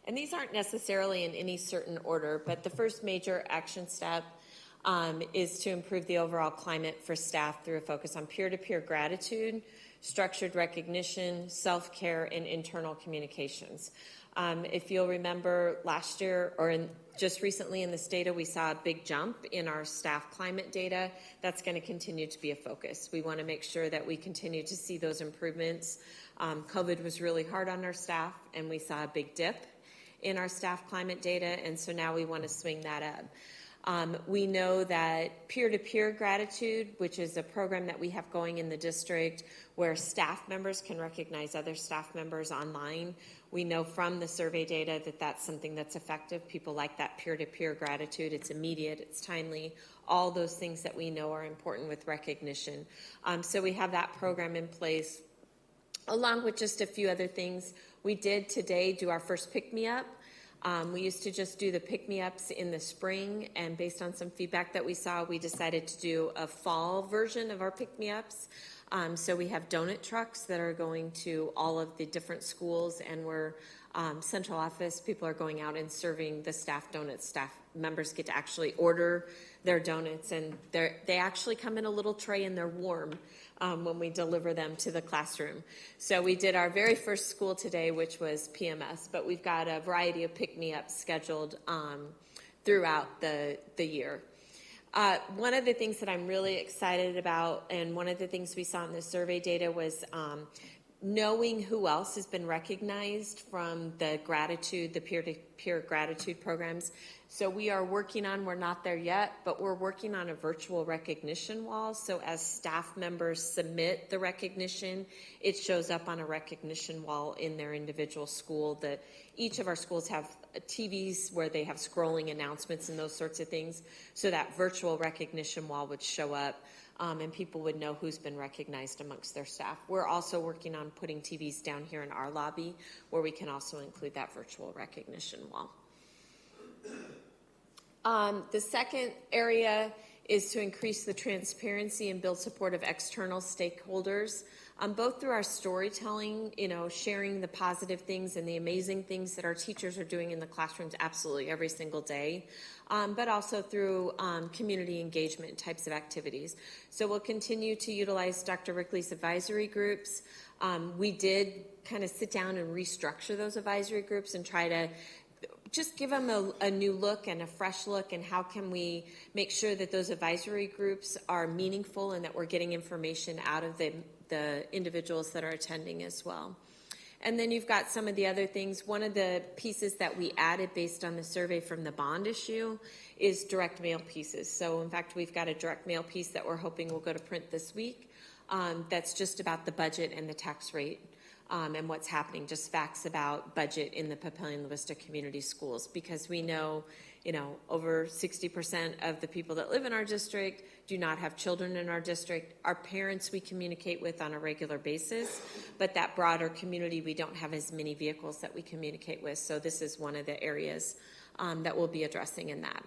And these aren't necessarily in any certain order, but the first major action step is to improve the overall climate for staff through a focus on peer-to-peer gratitude, structured recognition, self-care, and internal communications. If you'll remember last year, or just recently in this data, we saw a big jump in our staff climate data. That's going to continue to be a focus. We want to make sure that we continue to see those improvements. COVID was really hard on our staff, and we saw a big dip in our staff climate data, and so now we want to swing that up. We know that peer-to-peer gratitude, which is a program that we have going in the district where staff members can recognize other staff members online. We know from the survey data that that's something that's effective. People like that peer-to-peer gratitude. It's immediate, it's timely, all those things that we know are important with recognition. So we have that program in place, along with just a few other things. We did today do our first pick-me-up. We used to just do the pick-me-ups in the spring, and based on some feedback that we saw, we decided to do a fall version of our pick-me-ups. So we have donut trucks that are going to all of the different schools, and we're central office, people are going out and serving the staff donuts. Staff members get to actually order their donuts, and they actually come in a little tray and they're warm when we deliver them to the classroom. So we did our very first school today, which was PMS, but we've got a variety of pick-me-ups scheduled throughout the year. One of the things that I'm really excited about, and one of the things we saw in the survey data, was knowing who else has been recognized from the gratitude, the peer-to-peer gratitude programs. So we are working on, we're not there yet, but we're working on a virtual recognition wall. So as staff members submit the recognition, it shows up on a recognition wall in their individual school. That each of our schools have TVs where they have scrolling announcements and those sorts of things. So that virtual recognition wall would show up. And people would know who's been recognized amongst their staff. We're also working on putting TVs down here in our lobby where we can also include that virtual recognition wall. The second area is to increase the transparency and build support of external stakeholders, both through our storytelling, sharing the positive things and the amazing things that our teachers are doing in the classrooms absolutely every single day, but also through community engagement types of activities. So we'll continue to utilize Dr. Rickley's advisory groups. We did kind of sit down and restructure those advisory groups and try to just give them a new look and a fresh look, and how can we make sure that those advisory groups are meaningful and that we're getting information out of the individuals that are attending as well. And then you've got some of the other things. One of the pieces that we added based on the survey from the bond issue is direct mail pieces. So in fact, we've got a direct mail piece that we're hoping will go to print this week. That's just about the budget and the tax rate. And what's happening, just facts about budget in the Papillion La Vista Community Schools, because we know, over 60% of the people that live in our district do not have children in our district. Our parents we communicate with on a regular basis, but that broader community, we don't have as many vehicles that we communicate with. So this is one of the areas that we'll be addressing in that.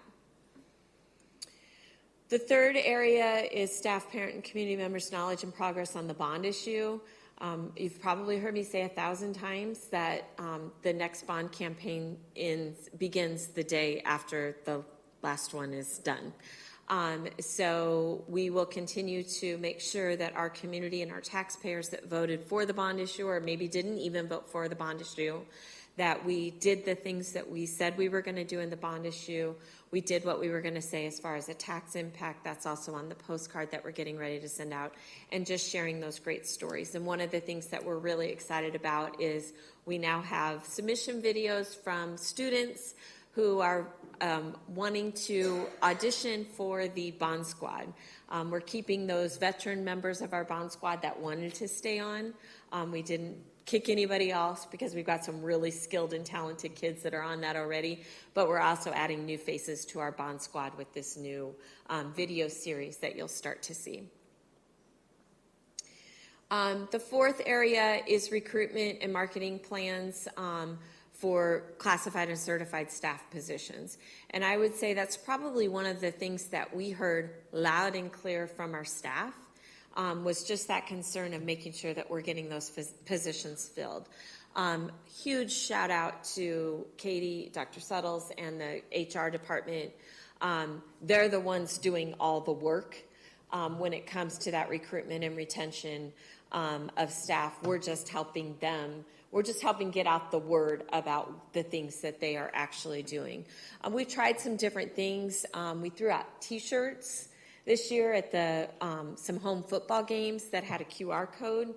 The third area is staff, parent, and community members' knowledge and progress on the bond issue. You've probably heard me say 1,000 times that the next bond campaign begins the day after the last one is done. So we will continue to make sure that our community and our taxpayers that voted for the bond issue, or maybe didn't even vote for the bond issue, that we did the things that we said we were going to do in the bond issue. We did what we were going to say as far as a tax impact. That's also on the postcard that we're getting ready to send out, and just sharing those great stories. And one of the things that we're really excited about is we now have submission videos from students who are wanting to audition for the Bond Squad. We're keeping those veteran members of our Bond Squad that wanted to stay on. We didn't kick anybody else because we've got some really skilled and talented kids that are on that already, but we're also adding new faces to our Bond Squad with this new video series that you'll start to see. The fourth area is recruitment and marketing plans for classified and certified staff positions. And I would say that's probably one of the things that we heard loud and clear from our staff, was just that concern of making sure that we're getting those positions filled. Huge shout out to Katie, Dr. Suttles, and the HR department. They're the ones doing all the work when it comes to that recruitment and retention of staff. We're just helping them. We're just helping get out the word about the things that they are actually doing. We've tried some different things. We threw out T-shirts this year at the some home football games that had a QR code,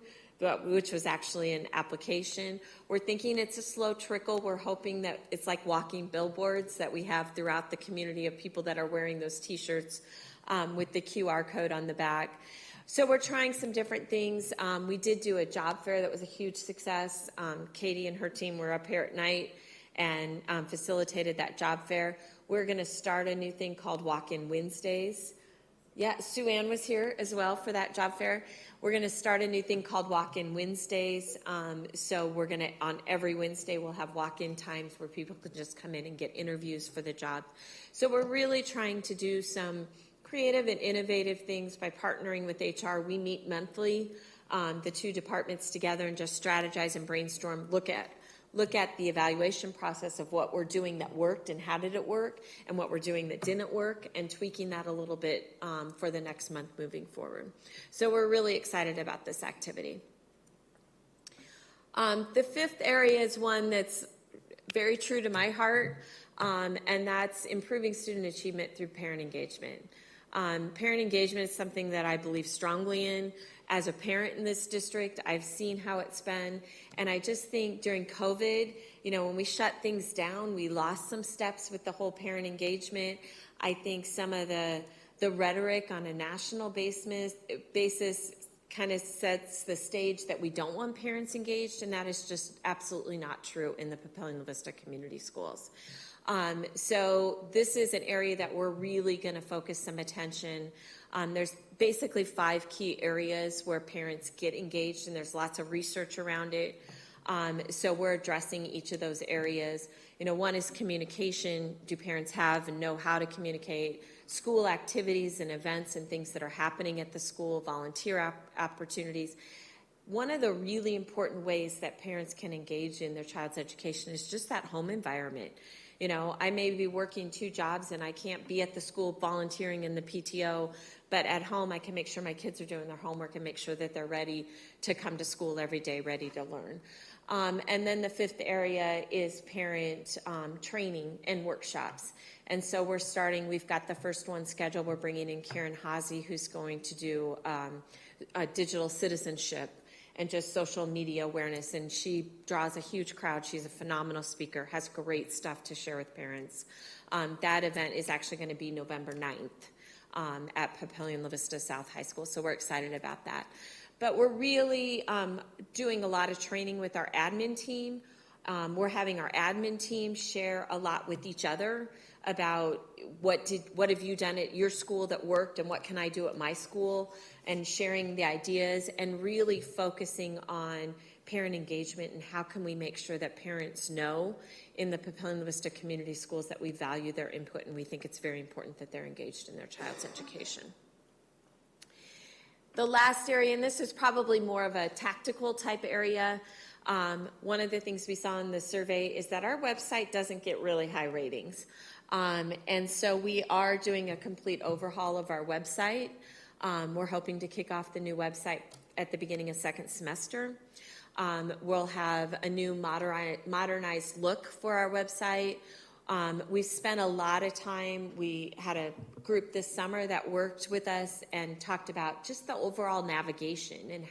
which was actually an application. We're thinking it's a slow trickle. We're hoping that it's like walking billboards that we have throughout the community of people that are wearing those T-shirts with the QR code on the back. So we're trying some different things. We did do a job fair that was a huge success. Katie and her team were up here at night and facilitated that job fair. We're going to start a new thing called Walk-In Wednesdays. Yeah, Sue Ann was here as well for that job fair. We're going to start a new thing called Walk-In Wednesdays. So we're going to, on every Wednesday, we'll have walk-in times where people can just come in and get interviews for the job. So we're really trying to do some creative and innovative things by partnering with HR. We meet monthly, the two departments together, and just strategize and brainstorm, look at the evaluation process of what we're doing that worked and how did it work, and what we're doing that didn't work, and tweaking that a little bit for the next month moving forward. So we're really excited about this activity. The fifth area is one that's very true to my heart, and that's improving student achievement through parent engagement. Parent engagement is something that I believe strongly in. As a parent in this district, I've seen how it's been, and I just think during COVID, when we shut things down, we lost some steps with the whole parent engagement. I think some of the rhetoric on a national basis kind of sets the stage that we don't want parents engaged, and that is just absolutely not true in the Papillion-La Vista Community Schools. So this is an area that we're really going to focus some attention. There's basically 5 key areas where parents get engaged, and there's lots of research around it. So we're addressing each of those areas. One is communication. Do parents have and know how to communicate? School activities and events and things that are happening at the school, volunteer opportunities. One of the really important ways that parents can engage in their child's education is just that home environment. I may be working 2 jobs and I can't be at the school volunteering in the PTO, but at home I can make sure my kids are doing their homework and make sure that they're ready to come to school every day, ready to learn. And then the 5th area is parent training and workshops. And so we've got the first one scheduled. We're bringing in Karen Haase, who's going to do a digital citizenship and just social media awareness, and she draws a huge crowd. She's a phenomenal speaker, has great stuff to share with parents. That event is actually going to be November 9th at Papillion-La Vista South High School, so we're excited about that. But we're really doing a lot of training with our admin team. We're having our admin team share a lot with each other about what have you done at your school that worked and what can I do at my school, and sharing the ideas and really focusing on parent engagement and how can we make sure that parents know in the Papillion-La Vista Community Schools that we value their input and we think it's very important that they're engaged in their child's education. The last area, and this is probably more of a tactical type area, one of the things we saw in the survey is that our website doesn't get really high ratings. And so we are doing a complete overhaul of our website. We're hoping to kick off the new website at the beginning of second semester. We'll have a new modernized look for our website. We've spent a lot of time. We had a group this summer that worked with us and talked about just the overall navigation and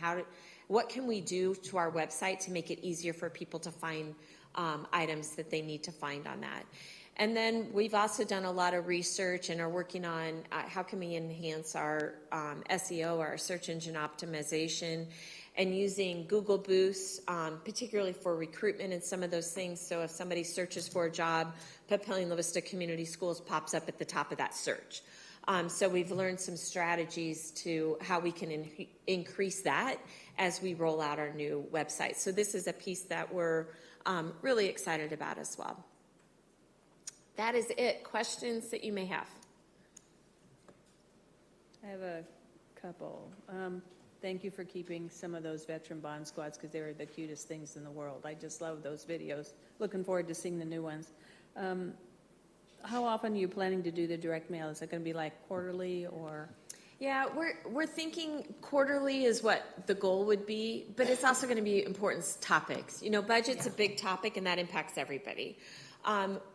what can we do to our website to make it easier for people to find items that they need to find on that. And then we've also done a lot of research and are working on how can we enhance our SEO, our search engine optimization, and using Google Boost, particularly for recruitment and some of those things. So if somebody searches for a job, Papillion La Vista Community Schools pops up at the top of that search. So we've learned some strategies to how we can increase that as we roll out our new website. So this is a piece that we're really excited about as well. That is it. Questions that you may have? I have a couple. Thank you for keeping some of those veteran bond squads because they're the cutest things in the world. I just love those videos. Looking forward to seeing the new ones. How often are you planning to do the direct mail? Is it going to be like quarterly or? Yeah, we're thinking quarterly is what the goal would be, but it's also going to be important topics. You know, budget's a big topic and that impacts everybody.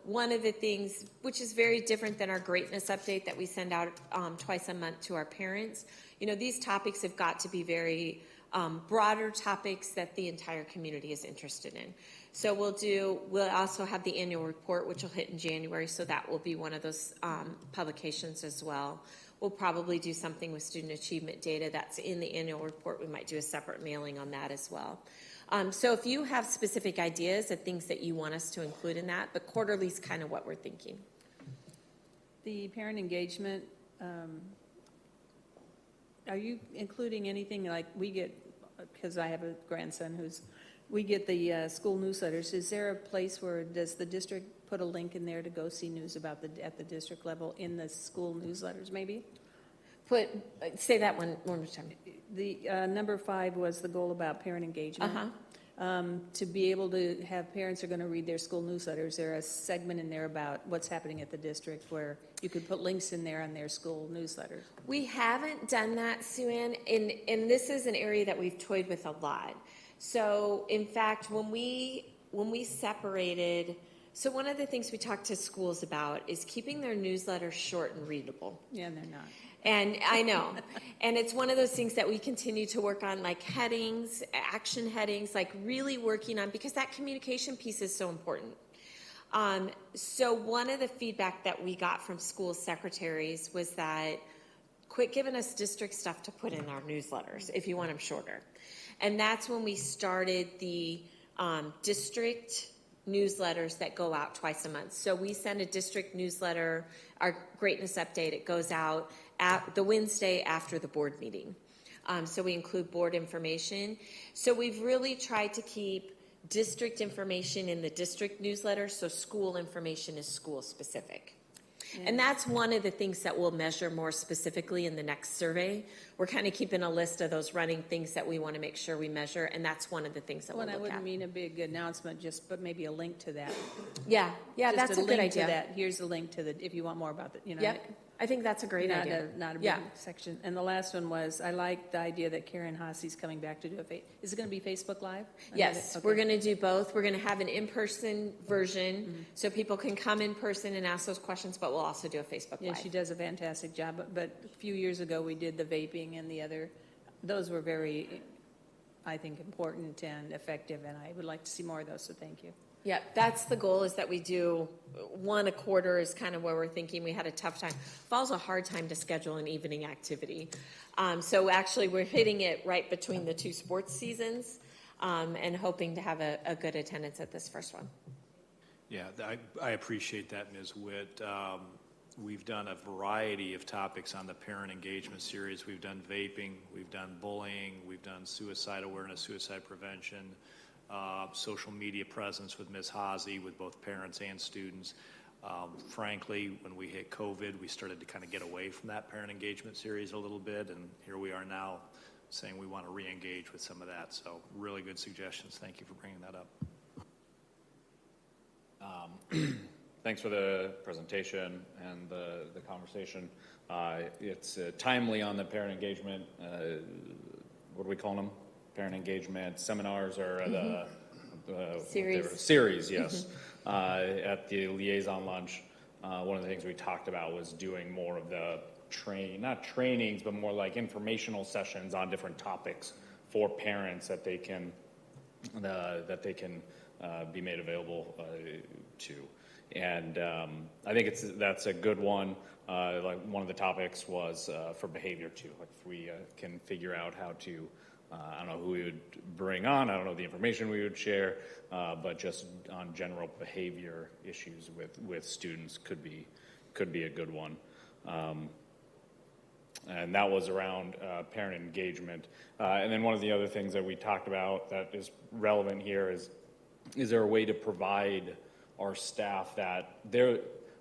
One of the things, which is very different than our greatness update that we send out twice a month to our parents, you know, these topics have got to be very broader topics that the entire community is interested in. So we'll also have the annual report, which will hit in January, so that will be one of those publications as well. We'll probably do something with student achievement data that's in the annual report. We might do a separate mailing on that as well. So if you have specific ideas of things that you want us to include in that, but quarterly is kind of what we're thinking. The parent engagement, are you including anything like we get, because I have a grandson we get the school newsletters. Is there a place where does the district put a link in there to go see news about at the district level in the school newsletters maybe? Say that one more time. The number 5 was the goal about parent engagement. To be able to have parents are going to read their school newsletters, there a segment in there about what's happening at the district where you could put links in there on their school newsletters. We haven't done that, Sue Ann, and this is an area that we've toyed with a lot. So, in fact, when we separated, so one of the things we talked to schools about is keeping their newsletters short and readable. Yeah, they're not. And I know. And it's one of those things that we continue to work on, like headings, action headings, like really working on, because that communication piece is so important. So one of the feedback that we got from school secretaries was that quit giving us district stuff to put in our newsletters if you want them shorter. And that's when we started the district newsletters that go out twice a month. So we send a district newsletter, our greatness update, it goes out at the Wednesday after the board meeting. So we include board information. So we've really tried to keep district information in the district newsletter, so school information is school specific. Yeah. And that's one of the things that we'll measure more specifically in the next survey. We're kind of keeping a list of those running things that we want to make sure we measure, and that's one of the things that we'll look at. Well, I wouldn't mean a big announcement, but maybe a link to that. Yeah, just that's a good idea. To that. Here's a link to if you want more about that. Yep. I think that's a great idea. Not a big section. And the last one was, I like the idea that Karen Hosse's coming back to do is it going to be Facebook Live? Yes, okay. We're going to do both. We're going to have an in-person version so people can come in person and ask those questions, but we'll also do a Facebook Live. Yeah, she does a fantastic job. But a few years ago, we did the vaping and the other. Those were very, I think, important and effective, and I would like to see more of those, so thank you. Yeah, that's the goal, is that we do one a quarter is kind of where we're thinking. We had a tough time. Fall's a hard time to schedule an evening activity. So actually we're hitting it right between the two sports seasons and hoping to have a good attendance at this first one. Yeah, I appreciate that, Ms. Witt. We've done a variety of topics on the parent engagement series. We've done vaping, we've done bullying, we've done suicide awareness, suicide prevention, social media presence with Ms. Haase, with both parents and students. Frankly, when we hit COVID, we started to kind of get away from that parent engagement series a little bit, and here we are now saying we want to re-engage with some of that. So really good suggestions. Thank you for bringing that up. Thanks for the presentation and the conversation. It's timely on the parent engagement, what do we call them? Parent engagement seminars or series, yes. At the liaison lunch, one of the things we talked about was doing more of the not trainings, but more like informational sessions on different topics for parents that they can be made available to. And I think that's a good one. Like one of the topics was for behavior too. Like if we can figure out how to, I don't know who we would bring on, I don't know the information we would share, but just on general behavior issues with students could be a good one. And that was around parent engagement. And then one of the other things that we talked about that is relevant here is there a way to provide our staff that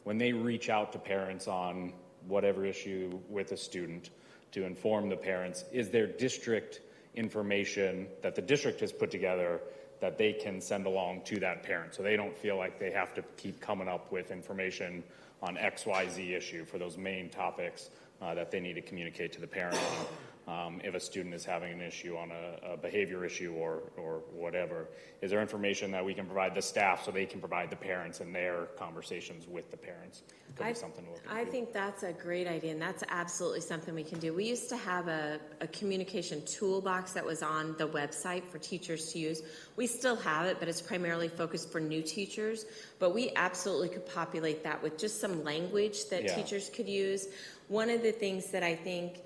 when they reach out to parents on whatever issue with a student to inform the parents, is there district information that the district has put together that they can send along to that parent so they don't feel like they have to keep coming up with information on XYZ issue for those main topics that they need to communicate to the parent on. If a student is having an issue on a behavior issue or whatever, is there information that we can provide the staff so they can provide the parents in their conversations with the parents? Could be something to look into. I think that's a great idea, and that's absolutely something we can do. We used to have a communication toolbox that was on the website for teachers to use. We still have it, but it's primarily focused for new teachers. But we absolutely could populate that with just some language that teachers could use. One of the things that I think,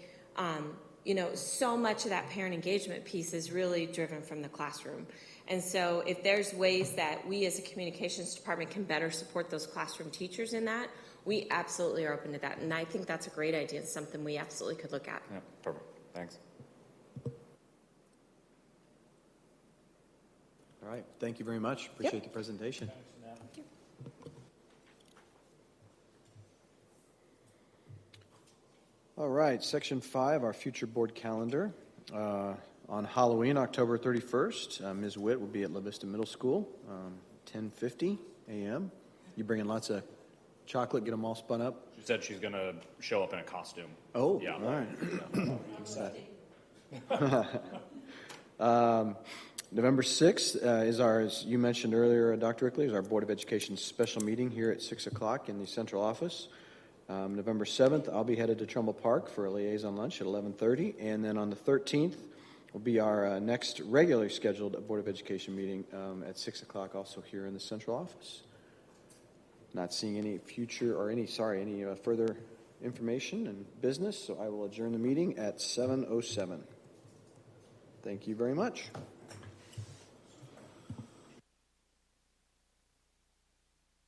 so much of that parent engagement piece is really driven from the classroom. And so if there's ways that we as a communications department can better support those classroom teachers in that, we absolutely are open to that. And I think that's a great idea. It's something we absolutely could look at. Yeah, perfect. Thanks. All right, thank you very much. Appreciate the presentation. Thank you. All right, Section 5, our future board calendar. On Halloween, October 31st, Ms. Witt will be at La Vista Middle School, 10:50 a.m. You bringing lots of chocolate, get them all spun up? She said she's going to show up in a costume. Oh, yeah. All right. November 6th is our, as you mentioned earlier, Dr. Rickley, is our Board of Education special meeting here at 6 o'clock in the central office. November 7th, I'll be headed to Trumbull Park for a liaison lunch at 11:30, and then on the 13th will be our next regularly scheduled Board of Education meeting at 6 o'clock, also here in the central office. Not seeing any any further information and business, so I will adjourn the meeting at 7:07. Thank you very much.